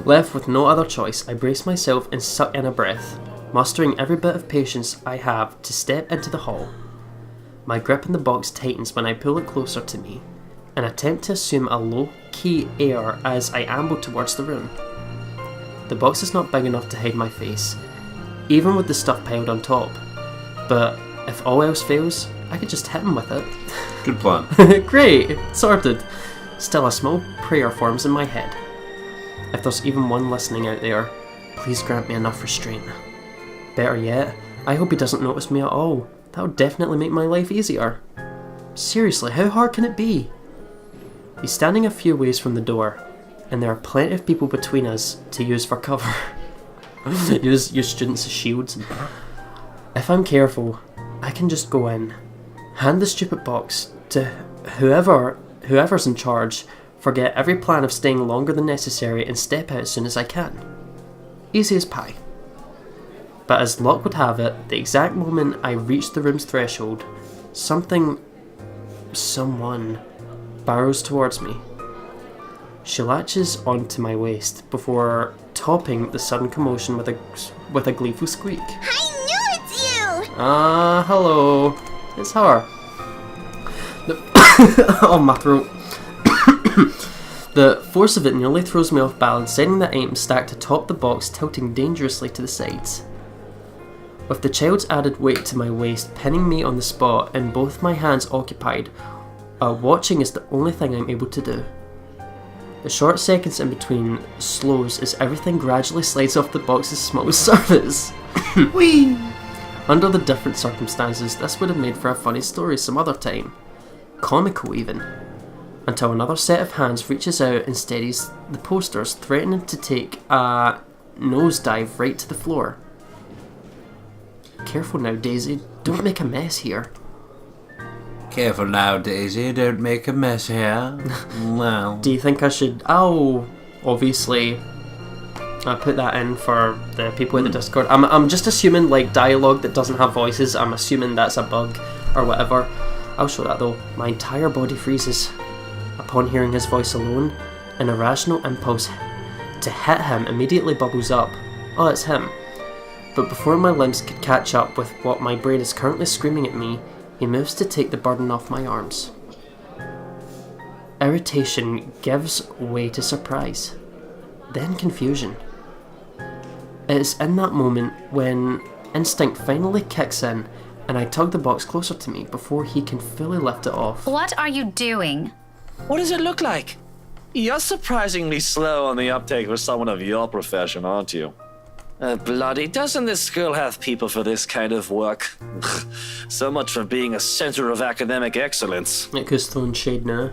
Left with no other choice, I brace myself and suck in a breath, mustering every bit of patience I have to step into the hall. My grip on the box tightens when I pull it closer to me, and attempt to assume a low-key air as I amble towards the room. The box is not big enough to hide my face, even with the stuff piled on top, but if all else fails, I could just hit him with it. Good plan. Great, sorted. Still a small prayer forms in my head. If there's even one listening out there, please grant me enough restraint. Better yet, I hope he doesn't notice me at all. That would definitely make my life easier. Seriously, how hard can it be? He's standing a few ways from the door, and there are plenty of people between us to use for cover. use students as shields. If I'm careful, I can just go in, hand the stupid box to whoever's in charge, forget every plan of staying longer than necessary, and step out as soon as I can. Easy as pie. But as luck would have it, the exact moment I reach the room's threshold, someone barrels towards me. She latches onto my waist before topping the sudden commotion with a gleeful squeak. I knew it's you! Hello. It's her. Oh, my throat. The force of it nearly throws me off balance, sending the items stacked atop the box tilting dangerously to the sides. With the child's added weight to my waist pinning me on the spot and both my hands occupied, watching is the only thing I'm able to do. The short seconds in between slows as everything gradually slides off the box's small surface. Whee! Under the different circumstances, this would have made for a funny story some other time. Comical even. Until another set of hands reaches out and steadies the posters, threatening to take a nosedive right to the floor. Careful now, Daisy. Don't make a mess here. Careful now, Daisy. Don't make a mess here. Well. Do you think I should... Oh, obviously. I put that in for the people in the Discord. I'm just assuming, like, dialogue that doesn't have voices. I'm assuming that's a bug or whatever. I'll show that though. My entire body freezes. Upon hearing his voice alone, an irrational impulse to hit him immediately bubbles up. Oh, it's him. But before my limbs could catch up with what my brain is currently screaming at me, He moves to take the burden off my arms. Irritation gives way to surprise, then confusion. It is in that moment when instinct finally kicks in and I tug the box closer to me before he can fully lift it off. What are you doing? What does it look like? You're surprisingly slow on the uptake for someone of your profession, aren't you? Bloody, doesn't this school have people for this kind of work? So much for being a center of academic excellence. It goes throwing shade now.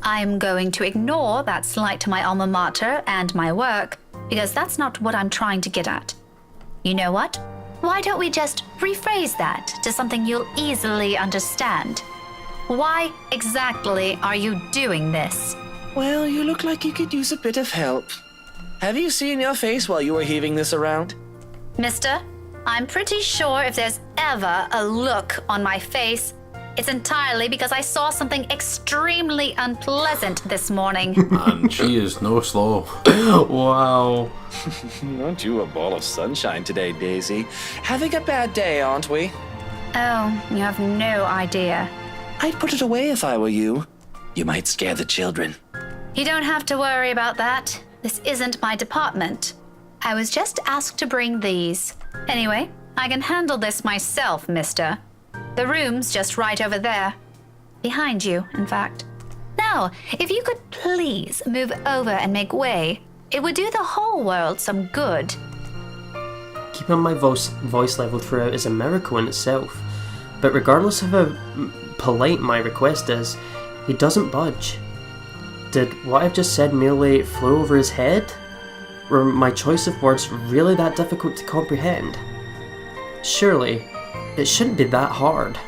I'm going to ignore that slight to my alma mater and my work, because that's not what I'm trying to get at. You know what? Why don't we just rephrase that to something you'll easily understand? Why exactly are you doing this? Well, you look like you could use a bit of help. Have you seen your face while you were heaving this around? Mister, I'm pretty sure if there's ever a look on my face, it's entirely because I saw something extremely unpleasant this morning. And she is no slow. Wow. Aren't you a ball of sunshine today, Daisy? Having a bad day, aren't we? Oh, you have no idea. I'd put it away if I were you. You might scare the children. You don't have to worry about that. This isn't my department. I was just asked to bring these. Anyway, I can handle this myself, mister. The room's just right over there. Behind you, in fact. Now, if you could please move over and make way, it would do the whole world some good. Keeping my voice level throughout is a miracle in itself. But regardless of how polite my request is, he doesn't budge. Did what I've just said merely flow over his head? Were my choice of words really that difficult to comprehend? Surely, it shouldn't be that hard.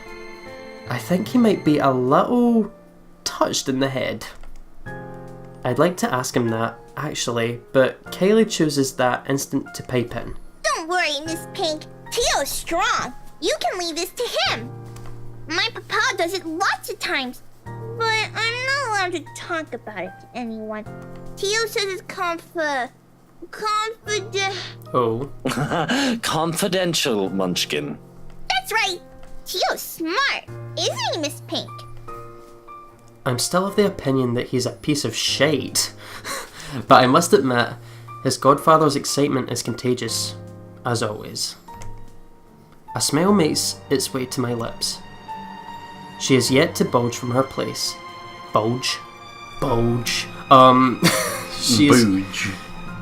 I think he might be a little touched in the head. I'd like to ask him that, actually, but Kylie chooses that instant to pipe in. Don't worry, Miss Pink. Tio's strong. You can leave this to him. My papa does it lots of times, but I'm not allowed to talk about it to anyone. Tio says it's Oh. Confidential, Munchkin. That's right. Tio's smart, isn't he, Miss Pink? I'm still of the opinion that he's a piece of shite. But I must admit, his godfather's excitement is contagious, as always. A smile makes its way to my lips. She is yet to bulge from her place. Bulge? Booge.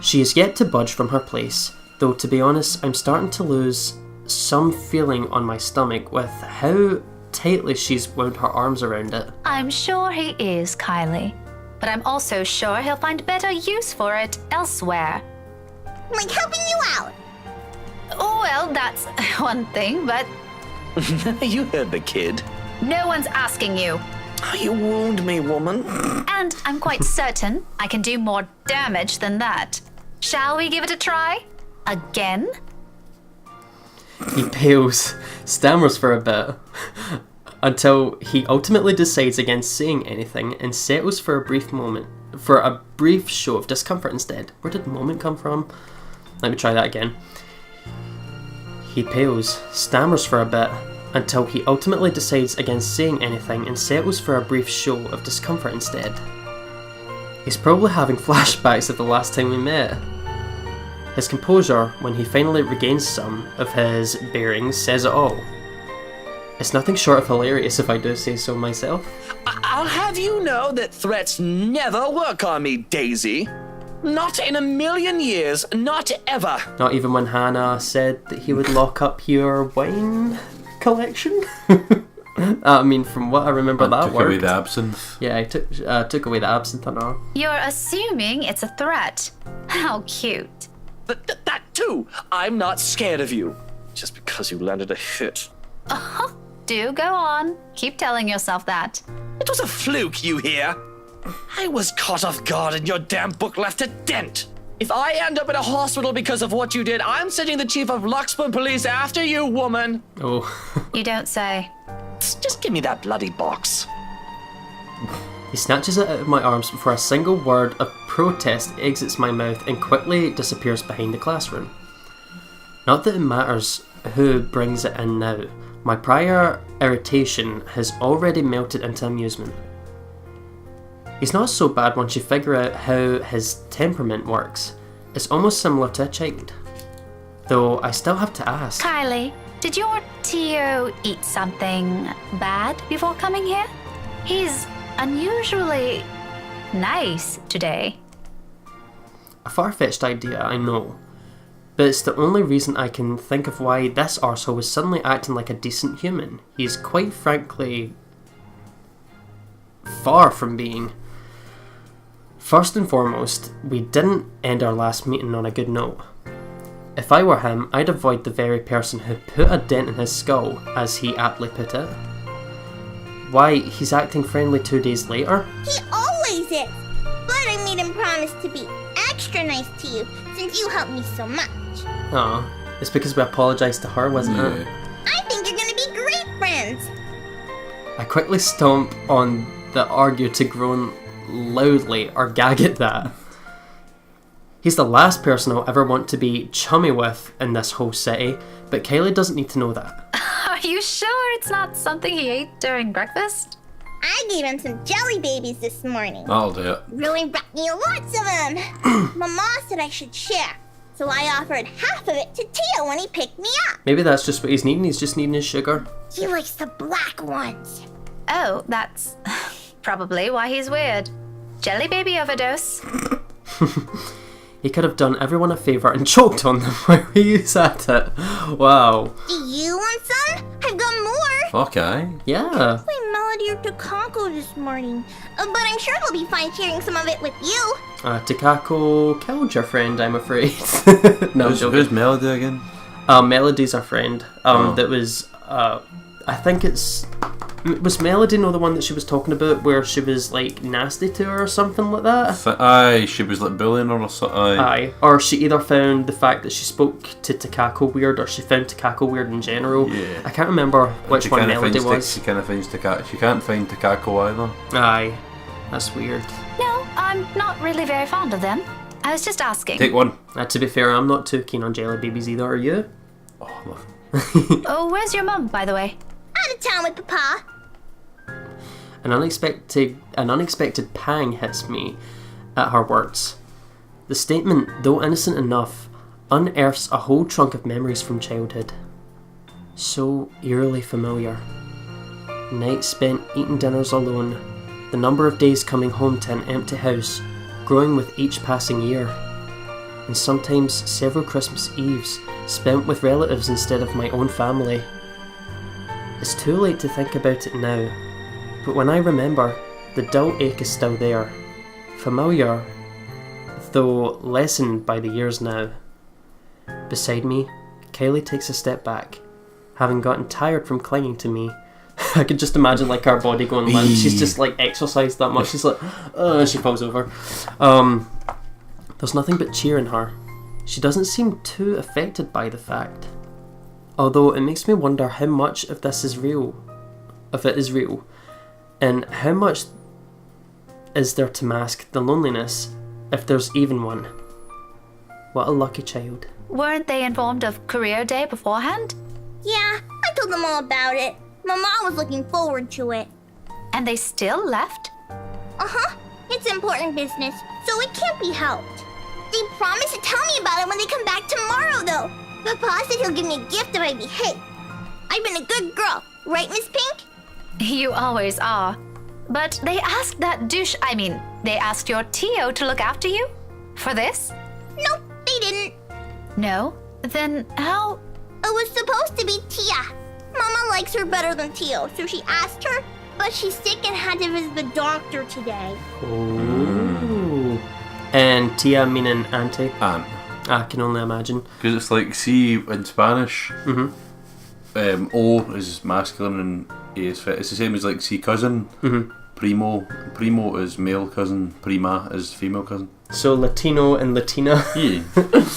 She is yet to budge from her place, though to be honest, I'm starting to lose some feeling on my stomach with how tightly she's wound her arms around it. I'm sure he is, Kylie. But I'm also sure he'll find better use for it elsewhere. Like helping you out. Oh, well, that's one thing, but You heard the kid. no one's asking you. Oh, you wound me, woman. And I'm quite certain I can do more damage than that. Shall we give it a try? Again? He pales, stammers for a bit, until he ultimately decides against saying anything and settles for a brief show of discomfort instead. Where did moment come from? Let me try that again. He pales, stammers for a bit, until he ultimately decides against saying anything and settles for a brief show of discomfort instead. He's probably having flashbacks of the last time we met. His composure, when he finally regains some of his bearings, says it all. It's nothing short of hilarious if I do say so myself. I'll have you know that threats never work on me, Daisy. Not in a million years, not ever. Not even when Hannah said that he would lock up your wine collection? I mean, from what I remember, that Took worked. away the absinthe. Yeah, I took away the absinthe and all. You're assuming it's a threat. How cute. That too. I'm not scared of you. Just because you landed a hit. Do go on. Keep telling yourself that. It was a fluke, you hear? I was caught off guard and your damn book left a dent. If I end up in a hospital because of what you did, I'm sending the chief of Luxburn Police after you, woman. Oh. You don't say. Just give me that bloody box. He snatches it out of my arms before a single word of protest exits my mouth and quickly disappears behind the classroom. Not that it matters who brings it in now. My prior irritation has already melted into amusement. He's not so bad once you figure out how his temperament works. It's almost similar to a child. Though I still have to ask. Kylie, did your Tio eat something bad before coming here? He's unusually nice today. A far-fetched idea, I know. But it's the only reason I can think of why this arsehole was suddenly acting like a decent human. He's quite frankly far from being. First and foremost, we didn't end our last meeting on a good note. If I were him, I'd avoid the very person who put a dent in his skull, as he aptly put it. Why, he's acting friendly 2 days later? He always is. But I made him promise to be extra nice to you since you helped me so much. Aw, it's because we apologised to her, wasn't it? I think you're gonna be great friends. I quickly stomp on the argue to groan loudly or gag at that. He's the last person I'll ever want to be chummy with in this whole city, but Kylie doesn't need to know that. Are you sure it's not something he ate during breakfast? I gave him some jelly babies this morning. That'll do it. Really brought me lots of them. Mama said I should share, so I offered half of it to Tio when he picked me up. Maybe that's just what he's needing, he's just needing his sugar. He likes the black ones. Oh, that's probably why he's weird. Jelly baby overdose. He could have done everyone a favour and choked on them while he was at it. Wow. Do you want some? I've got more. Fuck aye. Yeah. My Melody or Takako this morning, but I'm sure he'll be fine sharing some of it with you. Takako killed your friend, I'm afraid. No, Who's Melody again? Melody's our friend. That was, I think was Melody the one that she was talking about where she was like nasty to her or something like that? Aye, she was like bullying her or something. Aye. Or she either found the fact that she spoke to Takako weird or she found Takako weird in general. Yeah. I can't remember which one Melody was. She kind of finds Takako. She can't find Takako either. Aye. That's weird. No, I'm not really very fond of them. I was just asking. Take one. To be fair, I'm not too keen on jelly babies either, are you? Oh, love. Oh, where's your mum, by the way? Out of town with Papa. An unexpected pang hits me at her words. The statement, though innocent enough, unearths a whole trunk of memories from childhood. So eerily familiar. Nights spent eating dinners alone, the number of days coming home to an empty house, growing with each passing year, and sometimes several Christmas Eves spent with relatives instead of my own family. It's too late to think about it now, but when I remember, the dull ache is still there. Familiar, though lessened by the years now. Beside me, Kylie takes a step back, having gotten tired from clinging to me. I could just imagine like her body going limp. She's just like exercised that much. She's like, she falls over. There's nothing but cheer in her. She doesn't seem too affected by the fact. Although it makes me wonder how much of this is real. If it is real. And how much is there to mask the loneliness, if there's even one? What a lucky child. Weren't they informed of career day beforehand? Yeah, I told them all about it. Mama was looking forward to it. And they still left? Uh-huh. It's important business, so it can't be helped. They promised to tell me about it when they come back tomorrow, though. Papa said he'll give me a gift if I behave. I've been a good girl, right, Miss Pink? You always are. But they asked they asked your Tio to look after you? For this? Nope, they didn't. No? Then how? It was supposed to be Tia. Mama likes her better than Tio, so she asked her, but she's sick and had to visit the doctor today. Ooh. And Tia meaning auntie? Aunt. I can only imagine. Because it's like, see, in Spanish, O is masculine and A is female. It's the same as like, see, cousin, primo. Primo is male cousin, prima is female cousin. So Latino and Latina. Yeah.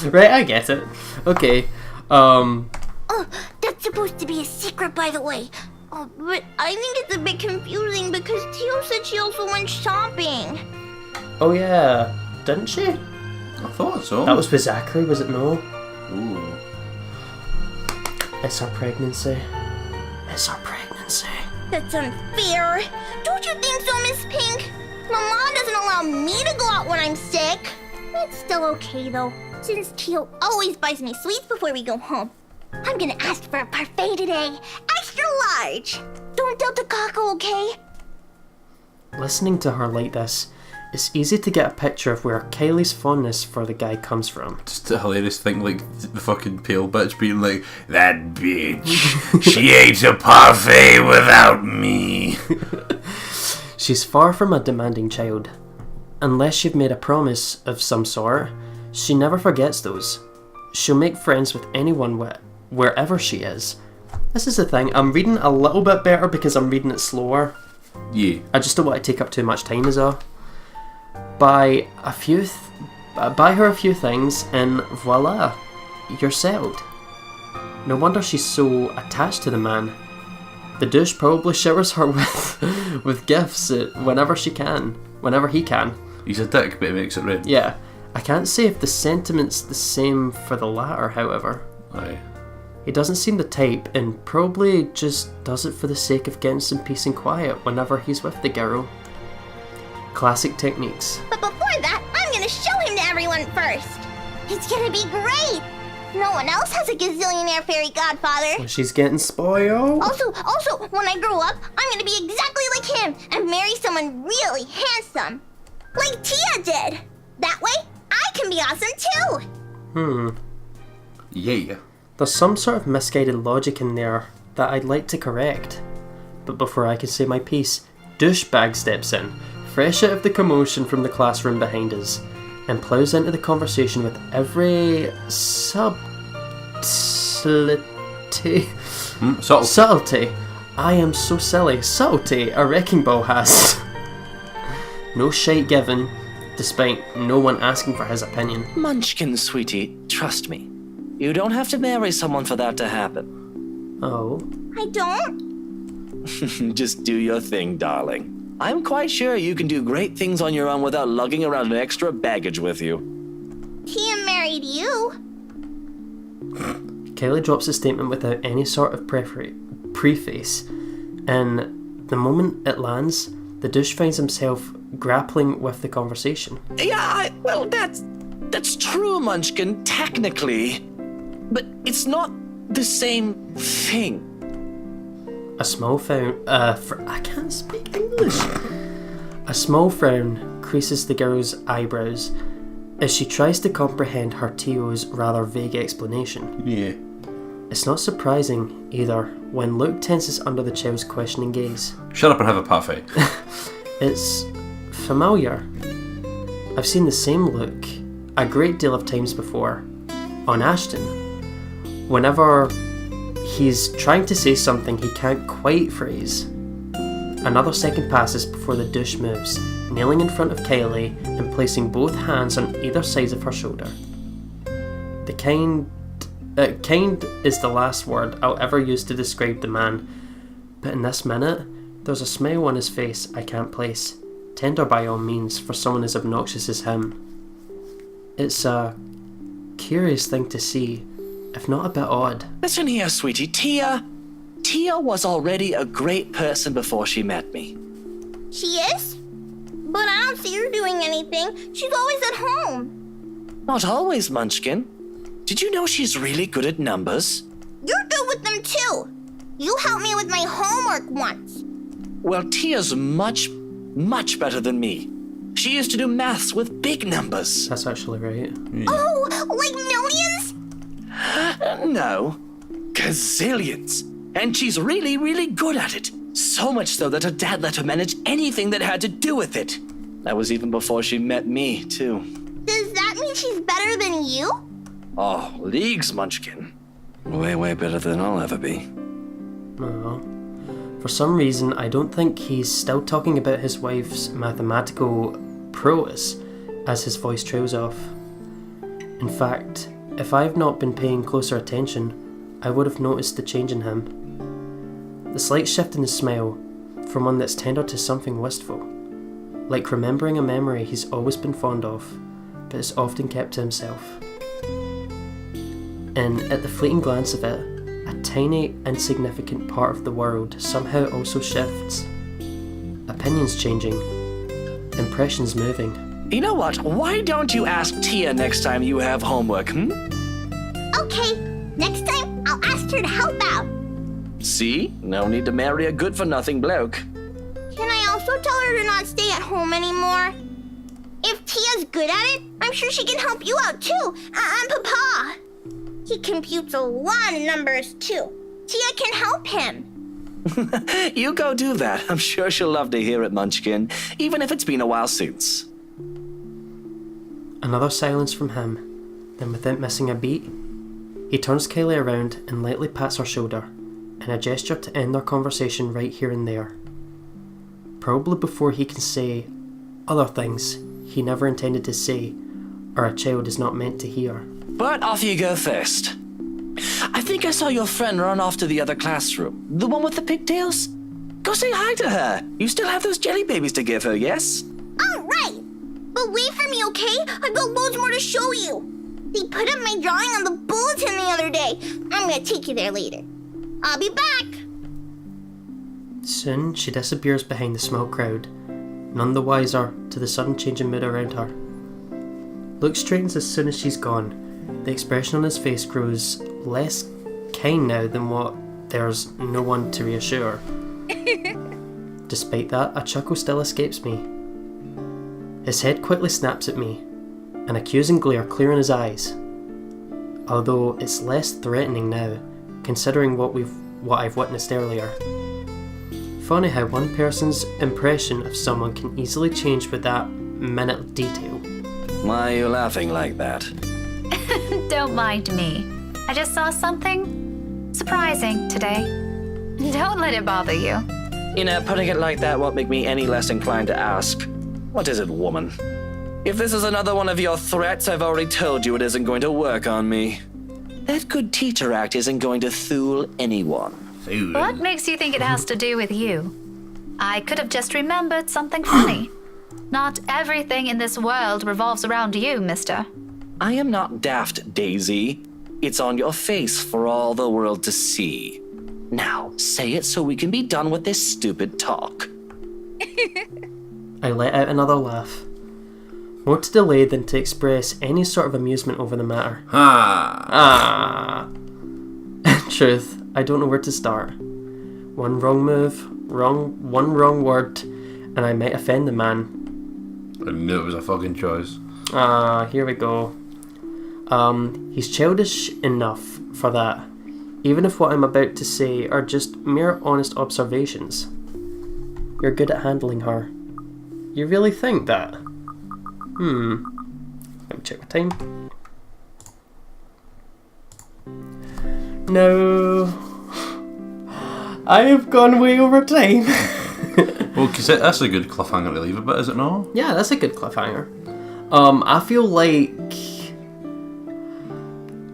Right, I get it. Okay. Oh, that's supposed to be a secret, by the way. Oh, but I think it's a bit confusing because Tio said she also went shopping. Oh yeah, didn't she? I thought so. That was with Zachary, was it no? Ooh. It's her pregnancy. is her pregnancy. That's unfair. Don't you think so, Miss Pink? My mom doesn't allow me to go out when I'm sick. It's still okay, though, since Tio always buys me sweets before we go home. I'm gonna ask for a parfait today. Extra large. Don't doubt the Kako, okay? Listening to her like this, it's easy to get a picture of where Kylie's fondness for the guy comes from. Just a hilarious thing, like the fucking pale bitch being like, "That bitch, she ate a parfait without me." She's far from a demanding child. Unless you've made a promise of some sort, she never forgets those. She'll make friends with anyone wherever she is. This is the thing, I'm reading a little bit better because I'm reading it slower. Yeah. I just don't want to take up too much time as well. Buy her a few things and voila, you're settled. No wonder she's so attached to the man. The douche probably showers her with gifts whenever he can. He's a dick, but he makes it rain. Yeah, I can't say if the sentiment's the same for the latter, however. Aye. He doesn't seem the type and probably just does it for the sake of getting some peace and quiet whenever he's with the girl. Classic techniques. But before that, I'm gonna show him to everyone first. It's gonna be great. No one else has a gazillionaire fairy godfather. She's getting spoiled. Also, when I grow up, I'm gonna be exactly like him and marry someone really handsome. Like Tia did. That way, I can be awesome too. Yeah. There's some sort of misguided logic in there that I'd like to correct. But before I can say my piece, douchebag steps in, fresh out of the commotion from the classroom behind us, and plows into the conversation with every subtlety. I am so silly. Subtlety a wrecking ball has. No shite given, despite no one asking for his opinion. Munchkin, sweetie, trust me. You don't have to marry someone for that to happen. Oh. I don't? Just do your thing, darling. I'm quite sure you can do great things on your own without lugging around an extra baggage with you. Tia married you. Kylie drops a statement without any sort of preface, and the moment it lands, the douche finds himself grappling with the conversation. Yeah, well, that's true, Munchkin, technically. But it's not the same thing. A small frown. I can't speak English. A small frown creases the girl's eyebrows as she tries to comprehend her Tio's rather vague explanation. Yeah. It's not surprising either when Luke tenses under the child's questioning gaze. Shut up and have a parfait. It's familiar. I've seen the same look a great deal of times before on Ashton. Whenever he's trying to say something he can't quite phrase. Another second passes before the douche moves, kneeling in front of Kylie and placing both hands on either side of her shoulder. The kind is the last word I'll ever use to describe the man, but in this minute, there's a smile on his face I can't place. Tender by all means for someone as obnoxious as him. It's a curious thing to see, if not a bit odd. Listen here, sweetie. Tia was already a great person before she met me. She is? But I don't see her doing anything. She's always at home. Not always, Munchkin. Did you know she's really good at numbers? You're good with them too. You helped me with my homework once. Well, Tia's much better than me. She used to do maths with big numbers. That's actually right. Oh, like millions? No, gazillions. And she's really, really good at it. So much so that her dad let her manage anything that had to do with it. That was even before she met me, too. Does that mean she's better than you? Oh, leagues, Munchkin. Way, way better than I'll ever be. Oh. For some reason, I don't think he's still talking about his wife's mathematical prowess as his voice trails off. In fact, if I've not been paying closer attention, I would have noticed the change in him. The slight shift in his smile, from one that's tender to something wistful, like remembering a memory he's always been fond of, but has often kept to himself. And at the fleeting glance of it, a tiny, insignificant part of the world somehow also shifts. Opinions changing. Impressions moving. You know what? Why don't you ask Tia next time you have homework, Okay, next time I'll ask her to help out. See? No need to marry a good-for-nothing bloke. Can I also tell her to not stay at home anymore? If Tia's good at it, I'm sure she can help you out too. And Papa. He computes a lot of numbers too. Tia can help him. You go do that. I'm sure she'll love to hear it, Munchkin, even if it's been a while since. Another silence from him. Then without missing a beat, he turns Kaylee around and lightly pats her shoulder, in a gesture to end their conversation right here and there. Probably before he can say other things he never intended to say, or a child is not meant to hear. But off you go first. I think I saw your friend run off to the other classroom. The one with the pigtails? Go say hi to her. You still have those jelly babies to give her, yes? All right. But wait for me, okay? I've got loads more to show you. They put up my drawing on the bulletin the other day. I'm gonna take you there later. I'll be back. Soon she disappears behind the small crowd, none the wiser to the sudden change in mood around her. Luke straightens as soon as she's gone. The expression on his face grows less kind now than what there's no one to reassure. Despite that, a chuckle still escapes me. His head quickly snaps at me, an accusing glare clear in his eyes. Although it's less threatening now, considering what I've witnessed earlier. Funny how one person's impression of someone can easily change with that minute detail. Why are you laughing like that? Don't mind me. I just saw something surprising today. Don't let it bother you. You know, putting it like that won't make me any less inclined to ask. What is it, woman? If this is another one of your threats, I've already told you it isn't going to work on me. That good teacher act isn't going to fool anyone. What makes you think it has to do with you? I could have just remembered something funny. Not everything in this world revolves around you, mister. I am not daft, Daisy. It's on your face for all the world to see. Now, say it so we can be done with this stupid talk. I let out another laugh. More to delay than to express any sort of amusement over the matter. In truth, I don't know where to start. One wrong move, one wrong word, and I might offend the man. I knew it was a fucking choice. Here we go. He's childish enough for that, even if what I'm about to say are just mere honest observations. You're good at handling her. You really think that? Let me check my time. No. I have gone way over time. Well, because that's a good cliffhanger to leave it, but is it not? Yeah, that's a good cliffhanger.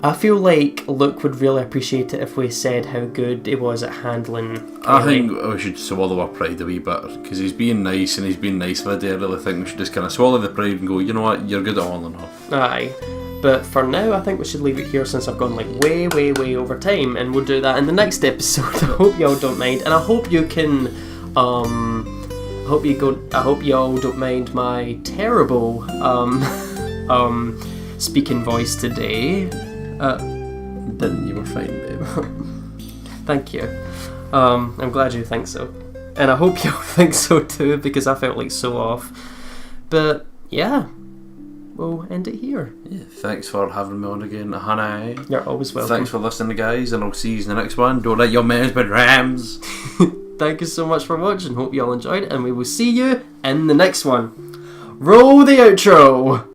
I feel like Luke would really appreciate it if we said how good he was at handling Kaylee. I think we should swallow our pride a wee bit, because he's being nice and he's been nice for the day. I really think we should just kind of swallow the pride and go, you know what, you're good at all enough. Aye. But for now, I think we should leave it here since I've gone like way over time, and we'll do that in the next episode. I hope y'all don't mind, and I hope you can, I hope y'all don't mind my terrible, speaking voice today. Didn't you were fine, babe. Thank you. I'm glad you think so. And I hope y'all think so too, because I felt like so off. But yeah, we'll end it here. Yeah, thanks for having me on again, honey. You're always welcome. Thanks for listening, guys, and I'll see you in the next one. Don't let your mess be rams. Thank you so much for watching. Hope you all enjoyed it, and we will see you in the next one. Roll the outro!